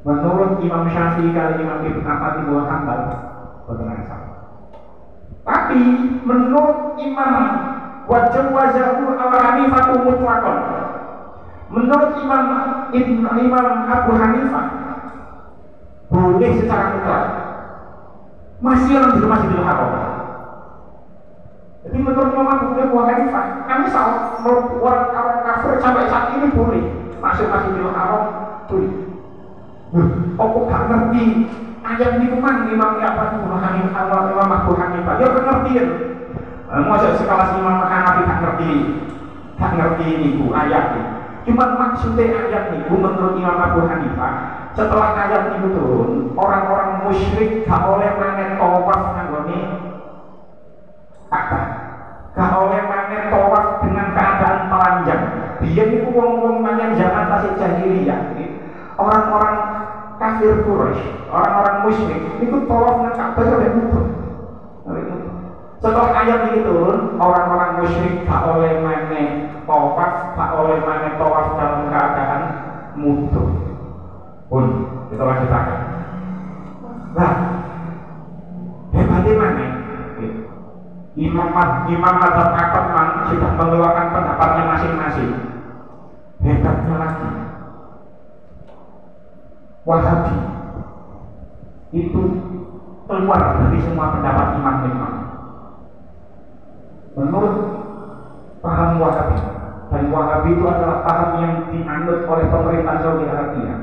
menurut Imam Syafi'i kali Imam Ahmad Ibnu Hanbal betul angsal. Tapi menurut Imam wa jawazahu al-Hanifatu mutlaqan. Menurut Imam Abu Hanifah boleh secara mutlak masih orang di Masjidil Haram. Jadi menurut Imam Abu Hanifah, kami salah orang kafir sampai saat ini boleh masuk Masjidil Haram boleh. Aku gak ngerti ayat ini kan Imam Abu Hanifah ya pengertian. Masa sekelas Imam Hanafi gak ngerti ini bu ayat ini. Cuma maksudnya ayat ini menurut Imam Abu Hanifah, setelah ayat itu turun, orang-orang musyrik gak oleh manen tawaf nanggone Ka'bah, gak oleh manen tawaf dengan keadaan telanjang. Dia itu wong-wong manen zaman tasik jahiliyah, orang-orang kafir Quraisy, orang-orang musyrik itu tawaf nang Ka'bah oleh musuh. Setelah ayat ini turun, orang-orang musyrik gak oleh manen tawaf, gak oleh manen tawaf dalam keadaan musuh. Pun kita lanjutkan. Nah, hebatnya mana? Imam Madzhab Ahmad sudah mengeluarkan pendapatnya masing-masing. Hebatnya lagi, Wahabi itu keluar dari semua pendapat imam-imam. Menurut paham Wahabi, dan Wahabi itu adalah paham yang dianut oleh pemerintah Saudi Arabia.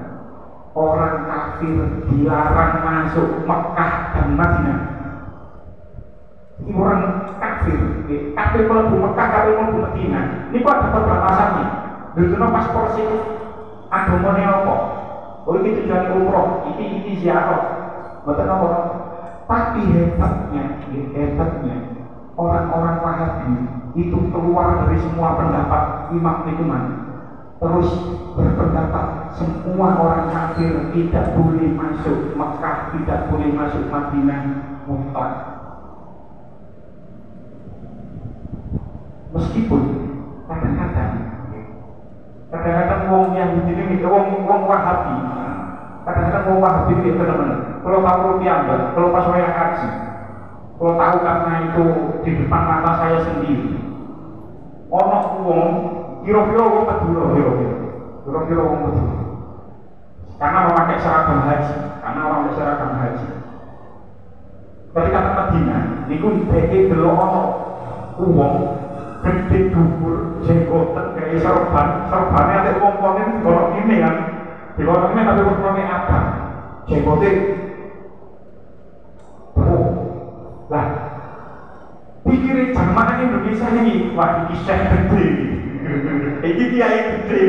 Orang kafir dilarang masuk Mekah dan Madinah. Ini orang kafir melebu Mekah, kafir melebu Madinah. Ini kok ada perbatasannya. Dulu paspor sih, agamane apa? Oh ini tujuan umroh, ini ziarah. Betul apa? Tapi hebatnya orang-orang Wahabi itu keluar dari semua pendapat imam-imam. Terus berpendapat semua orang kafir tidak boleh masuk Mekah, tidak boleh masuk Madinah mutlak. Meskipun kadang-kadang wong yang ini wong Wahabi, kadang-kadang wong Wahabi itu teman-teman. Kalau tahu piambak, kalau pas saya haji, kalau tahu karena itu di depan mata saya sendiri, ono wong kira-kira wong Madura, kira-kira wong Madura. Karena memakai seragam haji, Ketika ke Madinah, niku dheke delok ono wong gede dhuwur, jenggoten kaya serbane ate wong kene golok ini kan. Digolok ini tapi warnane abang. Jenggote lah. Pikirin jamaah Indonesia ini, wah iki syekh gede. Iki kiai gede.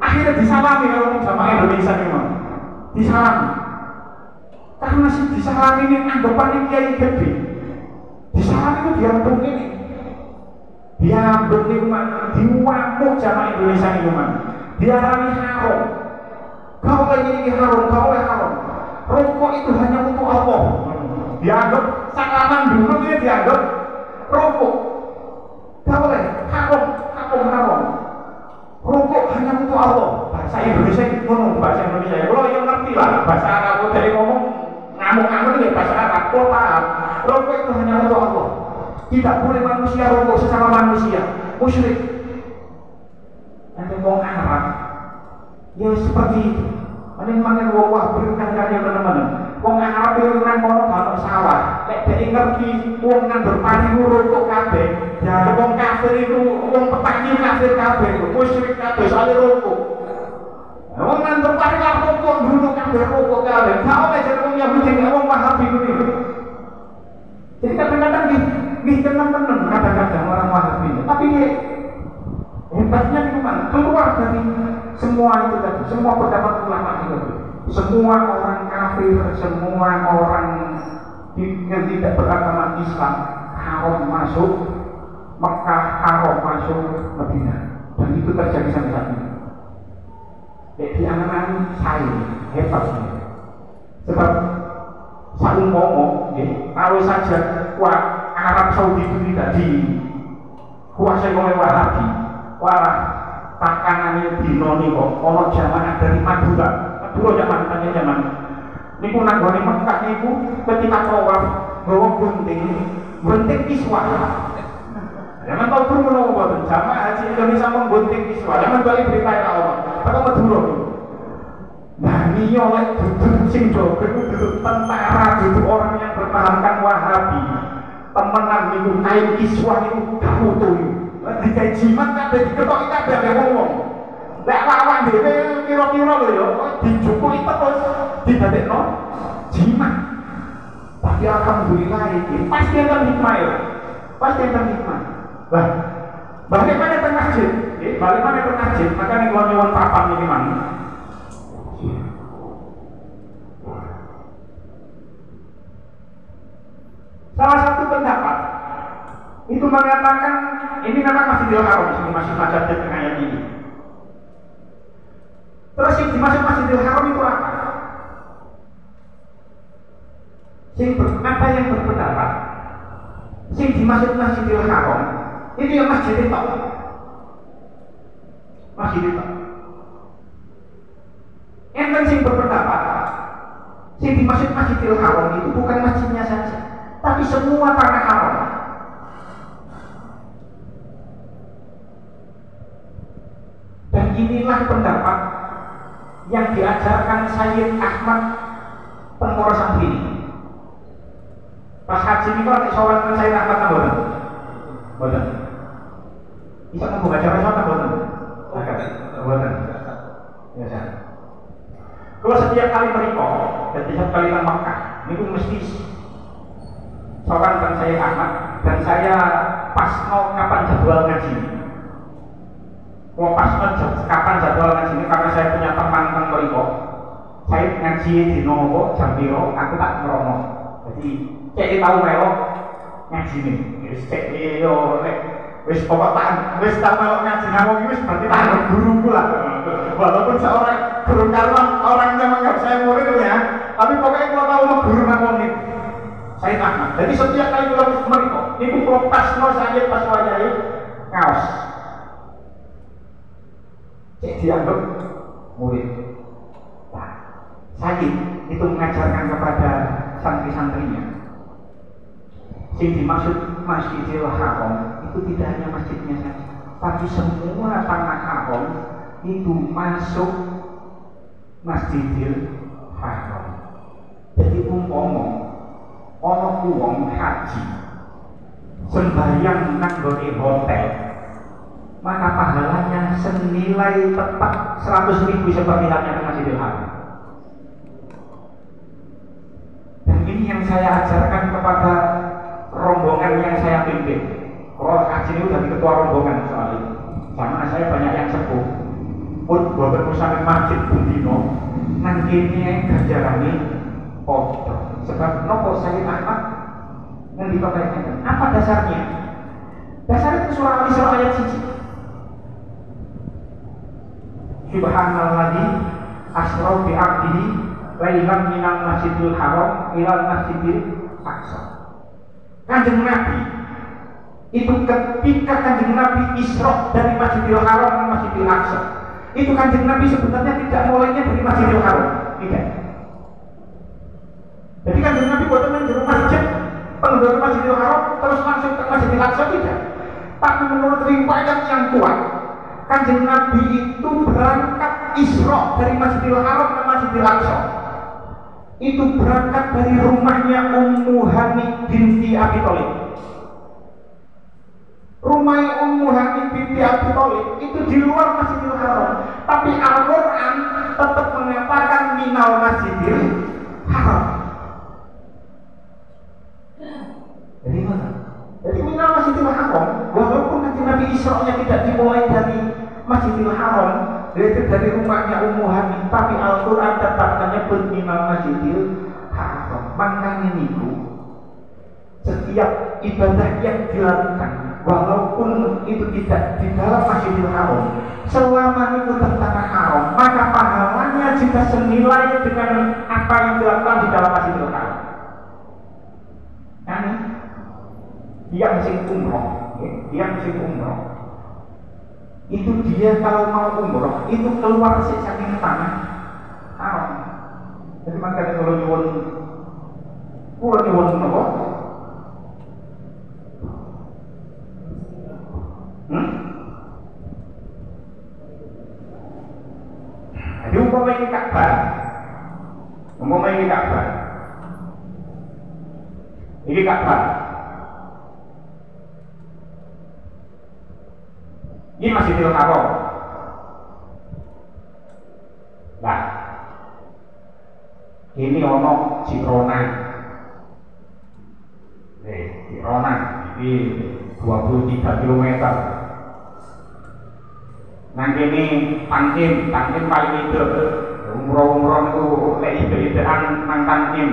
Akhirnya disalami kalau jamaah Indonesia ini mah. Disalami. Karena si disalami ini anggapan kiai gede. Disalami itu diambung ini. Diambung ini mah diwamuk jamaah Indonesia ini mah. Diarani haram. Kau lagi ini haram, kau lagi haram. Rokok itu hanya untuk Allah. Dianggap salaman dulu ini dianggap rokok. Kau lagi haram. Rokok hanya untuk Allah. Bahasa Indonesia itu ngomong bahasa Indonesia. Kalau yang ngerti lah bahasa Arab dari ngomong ngamuk-ngamuk itu bahasa Arab. Kalau paham, rokok itu hanya untuk Allah. Tidak boleh manusia rokok sesama manusia. Musyrik. Nanti ngomong Arab. Ya seperti itu. Mana wah berikan kaya teman-teman. Wong Arab itu nang kono gak sawah. Lek dhek ngerti wong nang berpani rokok kabeh. Ya wong kafir itu wong petani kafir kabeh, musyrik kabeh soal rokok. Wong nang berpani rokok dulu kabeh rokok kabeh. Gak oleh jadi wong Yahudi nek wong Wahabi kuwi. Jadi kadang-kadang nggih tenang-tenang kadang-kadang orang Wahabi. Tapi hebatnya itu kan keluar dari semua itu tadi, semua pendapat ulama itu. Semua orang kafir, semua orang yang tidak beragama Islam haram masuk Mekah, haram masuk Madinah, dan itu terjadi sampai saat ini. Jadi anak-anak saya hebatnya, sebab saya ngomong, kalau saja Arab Saudi itu tidak dikuasai oleh Wahabi, takanane dino niku ana jamaah dari Madura zaman niku nanggone Mekah niku ketika tawaf nggawa gunting iswah Jangan tahu guru menawa boten jamaah haji Indonesia menggunting kiswa. Jangan balik berita ya Allah. Apa Madura itu? Nah ini oleh duduk sing joget itu duduk tentara, duduk orang yang bertahankan Wahabi. Temenan itu kain kiswa itu kamu tuh. Dikai jimat kabeh diketok kabeh ambek wong. Lek lawan dhewe kira-kira lho ya dijukuki terus didadekno jimat. Tapi alhamdulillah ini pasti enten hikmah ya. Pasti enten hikmah. Lah, balik mana teng masjid? Balik mana teng masjid? Makane kula nyuwun papan iki mang. Salah satu pendapat itu mengatakan ini memang Masjidil Haram, ini masih Majid tengah ayat ini. Terus yang dimaksud Masjidil Haram itu apa? Apa yang berpendapat? Yang dimaksud Masjidil Haram itu yang masjid itu. Masjid itu. Enten sing berpendapat yang dimaksud Masjidil Haram itu bukan masjidnya saja, tapi semua tanah haram. Dan inilah pendapat yang diajarkan Sayyid Ahmad Tengkoro Sambini. Pas haji ini kok sholat dengan Sayyid Ahmad Tengkoro? Boten. Bisa membuka cara sholat boten? Boten. Biasa. Kalau setiap kali meriko, setiap kali ke Makkah, ini mesti sholat dengan Sayyid Ahmad dan saya pas mau kapan jadwal ngaji. Kalau pas kapan jadwal ngaji ini karena saya punya teman teng mriko. Saya ngaji di nopo jam piro, aku tak ngrono. Jadi cek tahu melok ngaji ini. Wis cek yo nek wis pokok tak wis tau melok ngaji ngawong wis berarti tak guru pula. Walaupun seorang guru karena orangnya menganggap saya murid ya, tapi pokoknya kalau tahu mau guru ngawong ini. Saya Ahmad. Jadi setiap kali kula mriko, niku kula pasno saya pas wayahe ngaos. Cek dianggap murid. Nah, Sayyid itu mengajarkan kepada santri-santrinya. Yang dimaksud Masjidil Haram itu tidak hanya masjidnya saja, tapi semua tanah haram itu masuk Masjidil Haram. Jadi umpama ana wong haji sembahyang nang gone hotel, maka pahalanya senilai tepat 100.000 seperti halnya Masjidil Haram. Dan ini yang saya ajarkan kepada rombongan yang saya pimpin. Kalau haji ini udah ketua rombongan soalnya. Karena saya banyak yang sepuh. Pun bapak usaha masjid Bundino, nantinya ganjarane podo. Sebab nopo Sayyid Ahmad yang dikatakan. Apa dasarnya? Dasarnya itu surah Al-Isra ayat 1. Subhanalladzi asra bi 'abdihi lailan minal masjidil haram ilal masjidil aqsa. Kanjeng Nabi itu ketika Kanjeng Nabi Isra dari Masjidil Haram ke Masjidil Aqsa, itu Kanjeng Nabi sebenarnya tidak mulainya dari Masjidil Haram, tidak. Jadi Kanjeng Nabi buat teman di masjid, pengendara Masjidil Haram terus langsung ke Masjidil Aqsa, tidak. Tapi menurut riwayat yang kuat, Kanjeng Nabi itu berangkat Isra dari Masjidil Haram ke Masjidil Aqsa. Itu berangkat dari rumahnya Ummu Hani binti Abi Thalib. Rumah Ummu Hani binti Abi Thalib itu di luar Masjidil Haram, tapi Al-Quran tetap mengatakan minal Masjidil Haram. Jadi mana? Jadi minal Masjidil Haram, walaupun nanti Nabi Isra-nya tidak dimulai dari Masjidil Haram, yaitu dari rumahnya Ummu Hani, tapi Al-Quran tetap menyebut minal Masjidil Haram. Makanya niku setiap ibadah yang dilakukan, walaupun itu tidak di dalam Masjidil Haram, selama itu tentang haram, maka pahalanya juga senilai dengan apa yang dilakukan di dalam Masjidil Haram. Kan? Dia mesti umroh, itu dia kalau mau umroh itu keluar saking tanah haram. Jadi makanya kalau nyuwun nopo Ini Ka'bah. Ini Masjidil Haram. Nah, ini ono Jirona. Jirona ini 23 km. Nang kene Tankim paling itu umroh itu lek ide-idean nang Tankim.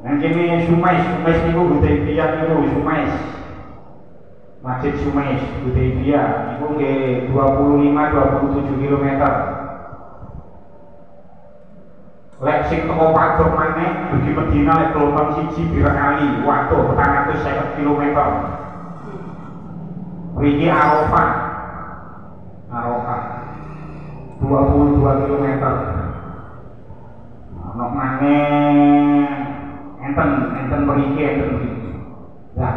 Nang kene Sumais niku Hudaybiyah niku Sumais. Masjid Sumais Hudaybiyah niku ke 25-27 km. Lek sing teko Padang maneh dugi Medina lek gelombang siji Bir Ali, waduh 450 km. Riki Arafah 22 km. Ono maneh enten mriki. Nah,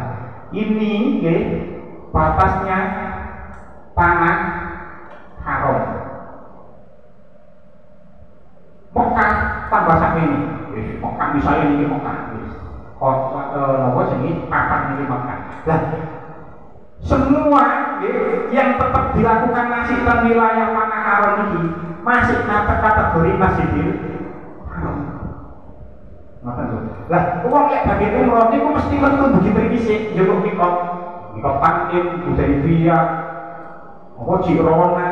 ini nggih batasnya tanah haram. Mekah tambah sak ini. Mekah misalnya ini Mekah. Nopo jenenge papan ini Mekah. Lah semua yang tetap dilakukan masih di wilayah tanah haram ini masih kategori Masjidil Haram. Lah, uang yang bagian umroh itu mesti metu begitu dhisik njaluk mikot Tankim, Hudaybiyah, apa Jirona.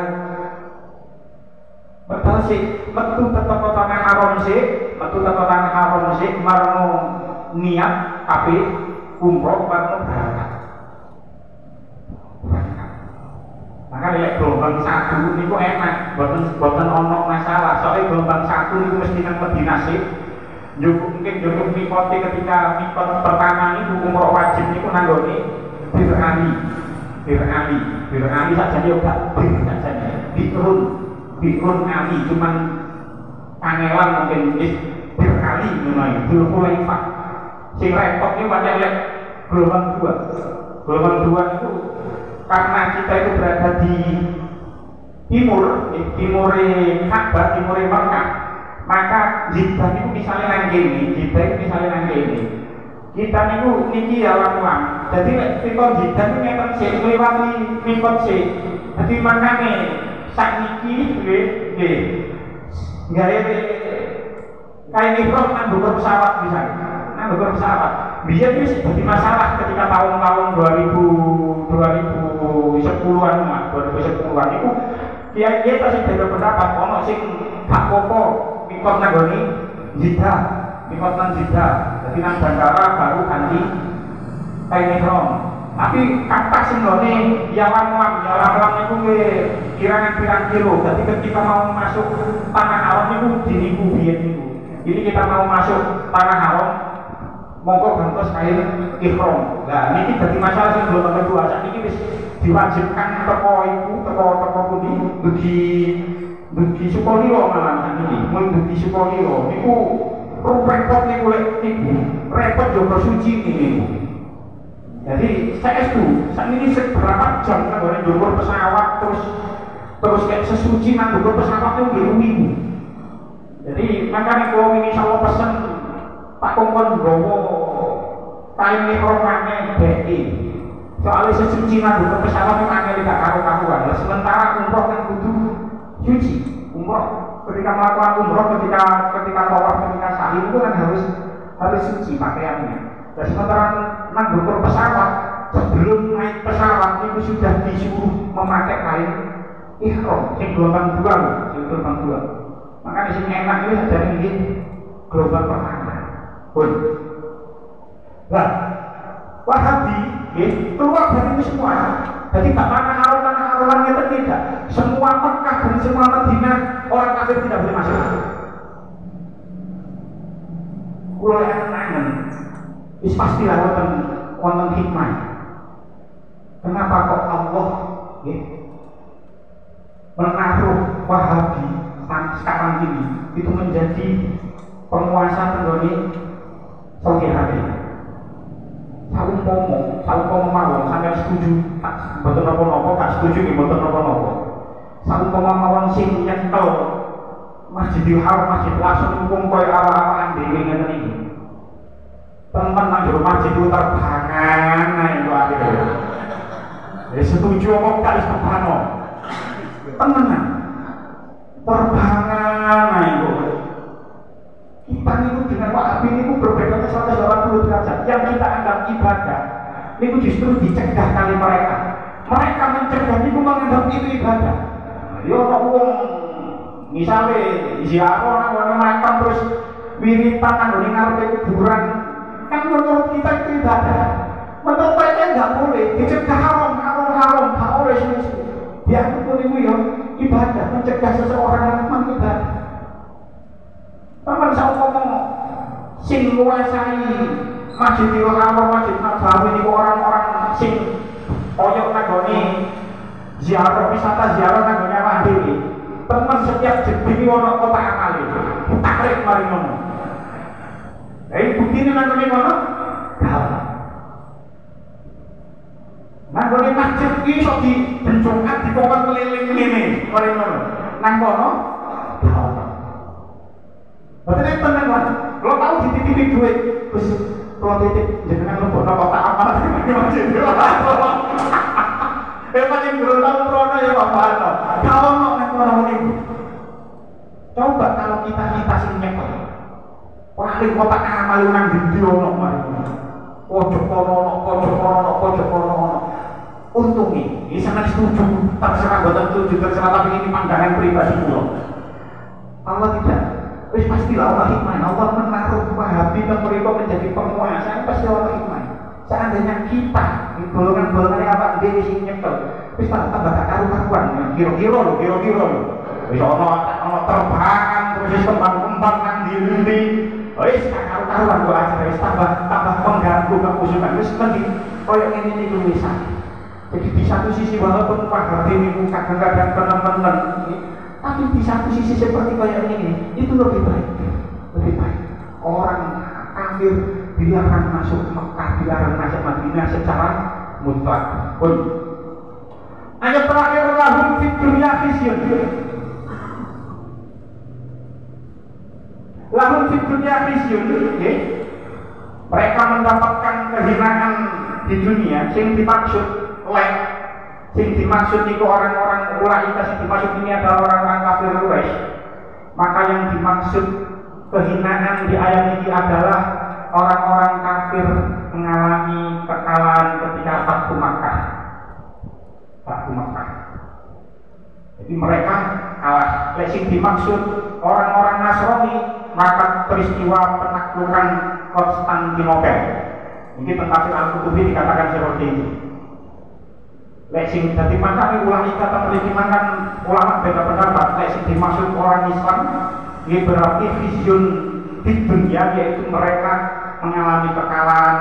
Betul sih, metu tetep tanah haram sih, marno niat tapi umroh marno berangkat. Maka lihat gelombang 1 niku enak, boten ono masalah. Soalnya gelombang 1 niku mesti nang Madinah sih. Mungkin mikote ketika mikot pertama niku umroh wajib niku nanggone Bir Ali saja yo gak bir saja. Birun Ali cuman kangelan mungkin Bir Ali ngono iki Hulaifah. Sing repot iki pancen lek gelombang 2. Gelombang 2 itu karena kita itu berada di timur Ka'bah, timur Mekah, maka Jeddah itu misalnya nang kene, kita niku niki alam. Jadi kita Jeddah itu ngeten sik ngliwati mikot sik. Dadi makane sakniki nggih gawe kae mikro nang dhuwur pesawat misalnya. Biar itu jadi masalah ketika tahun-tahun 2010-an itu kiai tasih beda pendapat ono sing gak apa-apa mikot nanggone Jeddah. Jadi nang bandara baru ganti ihram. Tapi kata sing nggone yalam niku kira-kira pirang kilo. Jadi ketika mau masuk tanah haram niku diniku biyen niku. Ini kita mau masuk tanah haram monggo gantos kain ihram. Lah niki dadi masalah sing gelombang kedua. Saiki wis diwajibkan teko pundi dugi Sukolilo malah sakniki. Mun dugi Sukolilo niku repot niku repot yo suci niku. Jadi saestu sakniki seberapa jam kan dhuwur pesawat terus kayak sesuci nang dhuwur pesawat itu minggu. Jadi makanya kalau ini insyaallah pesen Pak Kongkon nggawa kain mikromane BI. Soalnya sesuci nang dhuwur pesawat itu angel gak karo-karuan. Sementara umroh kan kudu suci. Umroh ketika melakukan umroh, ketika tawaf, ketika sa'i itu kan harus suci pakaiannya. Dan sementara nang dhuwur pesawat, sebelum naik pesawat itu sudah disuruh memakai kain ihram sing gelombang 2. Maka di sini enak ini saja ini gelombang pertama. Nah, Wahabi keluar dari itu semua. Jadi tak tanah haram itu tidak. Semua Mekah dan semua Madinah orang kafir tidak boleh masuk. Kulo yang nangen, is pastilah wonten hikmah. Kenapa kok Allah menaruh Wahabi sekarang ini itu menjadi penguasa tenggoni Saudi Arabia. Saumpama mawon sampai setuju, betul nopo gak setuju, betul nopo. Saumpama mawon sing nyekel Masjidil Haram, Masjid Aqsa hukum koyo awak-awakan dhewe ngene iki. Temen nang jero masjid itu terbangan ae kok akhirnya. Ya setuju apa gak setuju? Temenan. Terbangan ae kok. Kita niku dengan Wahabi niku berbeda 180 derajat. Yang kita anggap ibadah niku justru dicegah kali mereka. Mereka mencegah niku menganggap itu ibadah. Yo kok wong misale ziarah nang makam terus wiritan nang ngarepe kuburan kan menurut kita itu ibadah. Menurut mereka nggak boleh, dicegah haram, nggak boleh sini. Dianggap itu ya ibadah, mencegah seseorang melakukan ibadah. Teman saya ngomong, sing menguasai Masjidil Haram, Masjid Nabawi ini orang-orang sing oyok nagoni ziarah wisata ziarah nagoni awak dhewe. Teman setiap jeding ono kota amal itu, tarik mari ngono. Bukti ini nagoni ngono, nagoni masjid ini so di bencongan di kokon keliling ini, mari ngono. Nang kono, betul itu tenang lah. Lo tahu di TV duit, terus kalau titik jangan lo bono kota amal di masjid. Macam berulang krono ya bapak no. Kalau mau nang kono ini, coba kalau kita sing nyekel. Paling kota amal nang ndi ono mari. Pojok kono. Untung ini sangat setuju, terserah buatan setuju, terserah tapi ini pandangan pribadi kula. Allah tidak, wis pastilah Allah hikmah. Allah menaruh Wahabi dan mereka menjadi penguasa, pasti Allah hikmah. Seandainya kita di golongan-golongan yang apa dia di sini nyekel, wis tambah karu-karuan, kira-kira lo. Wis ono terbangan terus kembang-kembang nang ndi. Wis karu-karuan kok aja wis tambah mengganggu kekusukan. Wis mesti koyo ngene iki tulisan. Jadi di satu sisi walaupun Wahabi ini kadang-kadang benar-benar, tapi di satu sisi seperti kayak ini itu lebih baik. Orang kafir dilarang masuk Mekah, dilarang masuk Madinah secara mutlak. Pun ayat terakhir lahum fid dunya khizyun. Lahum fid dunya khizyun. Mereka mendapatkan kehinaan di dunia. Yang dimaksud sing dimaksud itu orang-orang ulaika, sing dimaksud ini adalah orang-orang kafir Quraisy. Maka yang dimaksud kehinaan di ayat ini adalah orang-orang kafir mengalami kekalahan ketika Fathu Makkah. Jadi mereka kalah. Sing dimaksud orang-orang Nasrani maka peristiwa penaklukan Konstantinopel. Ini tentang Al-Qutubi dikatakan seperti ini. Sing dadi makane ulama kata memiliki makan ulama beda pendapat. Sing dimaksud orang Islam ini berarti vision di dunia, yaitu mereka mengalami kekalahan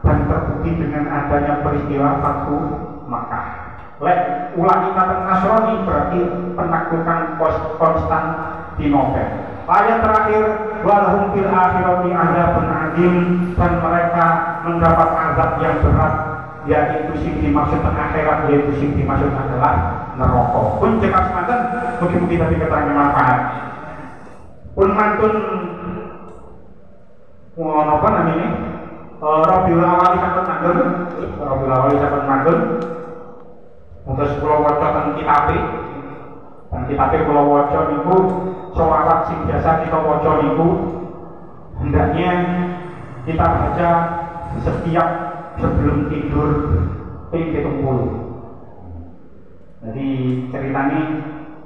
dan terbukti dengan adanya peristiwa Fathu Makkah. Ulama kata Nasrani berarti penaklukan Konstantinopel. Ayat terakhir walahum fil akhirati adzabun adzim, dan mereka mendapat azab yang berat, yaitu sing dimaksud akhirat, yaitu sing dimaksud adalah neraka. Pun cekap semanten mugi-mugi tadi keterangan manfaat. Pun mantun apa namanya? Rabiul Awal sampun mangkel. Terus kula waca teng kitabe. Dan kitabe kula waca niku selawat sing biasa kita waca niku hendaknya kita baca setiap sebelum tidur ping 70. Jadi ceritanya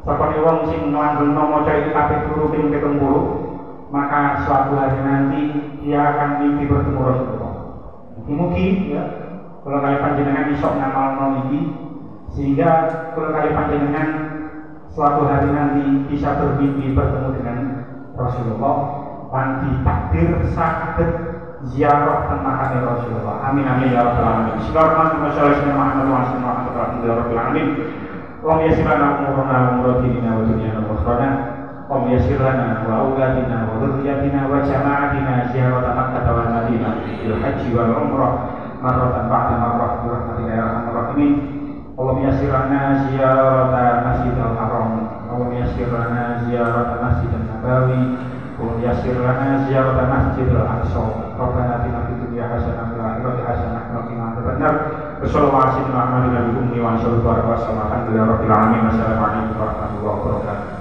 seperti wong sing nglanggengno maca iki kabeh turu ping 70, maka suatu hari nanti dia akan mimpi bertemu Rasulullah. Mugi-mugi ya kula kali panjenengan iso ngamalno iki sehingga kula kali panjenengan suatu hari nanti bisa bermimpi bertemu dengan Rasulullah dan ditakdir saged ziarah tentang Rasulullah. Amin amin ya rabbal alamin. Bismillahirrahmanirrahim. Wa yassirlana umurana wa umuratina wa dunyana wa akhirana. Wa yassirlana wa auladina wa dzurriyyatina wa jama'atina ziyarata Makkah wa Madinah bil haji wal umrah marratan ba'da marrah bi rahmatika ya arhamar rahimin. Wa yassirlana ziyarata Masjidil Haram. Wa yassirlana ziyarata Masjidin Nabawi wa yassir lana ziyarata Masjidil Aqsa. Rabbana atina fid dunya hasanah wa fil akhirati hasanah wa qina adzabannar. Sallallahu alaihi wa sallam ala nabiyyina wa sallallahu alaihi wa sallam. Alhamdulillahi rabbil alamin. Wassalamu alaikum warahmatullahi wabarakatuh.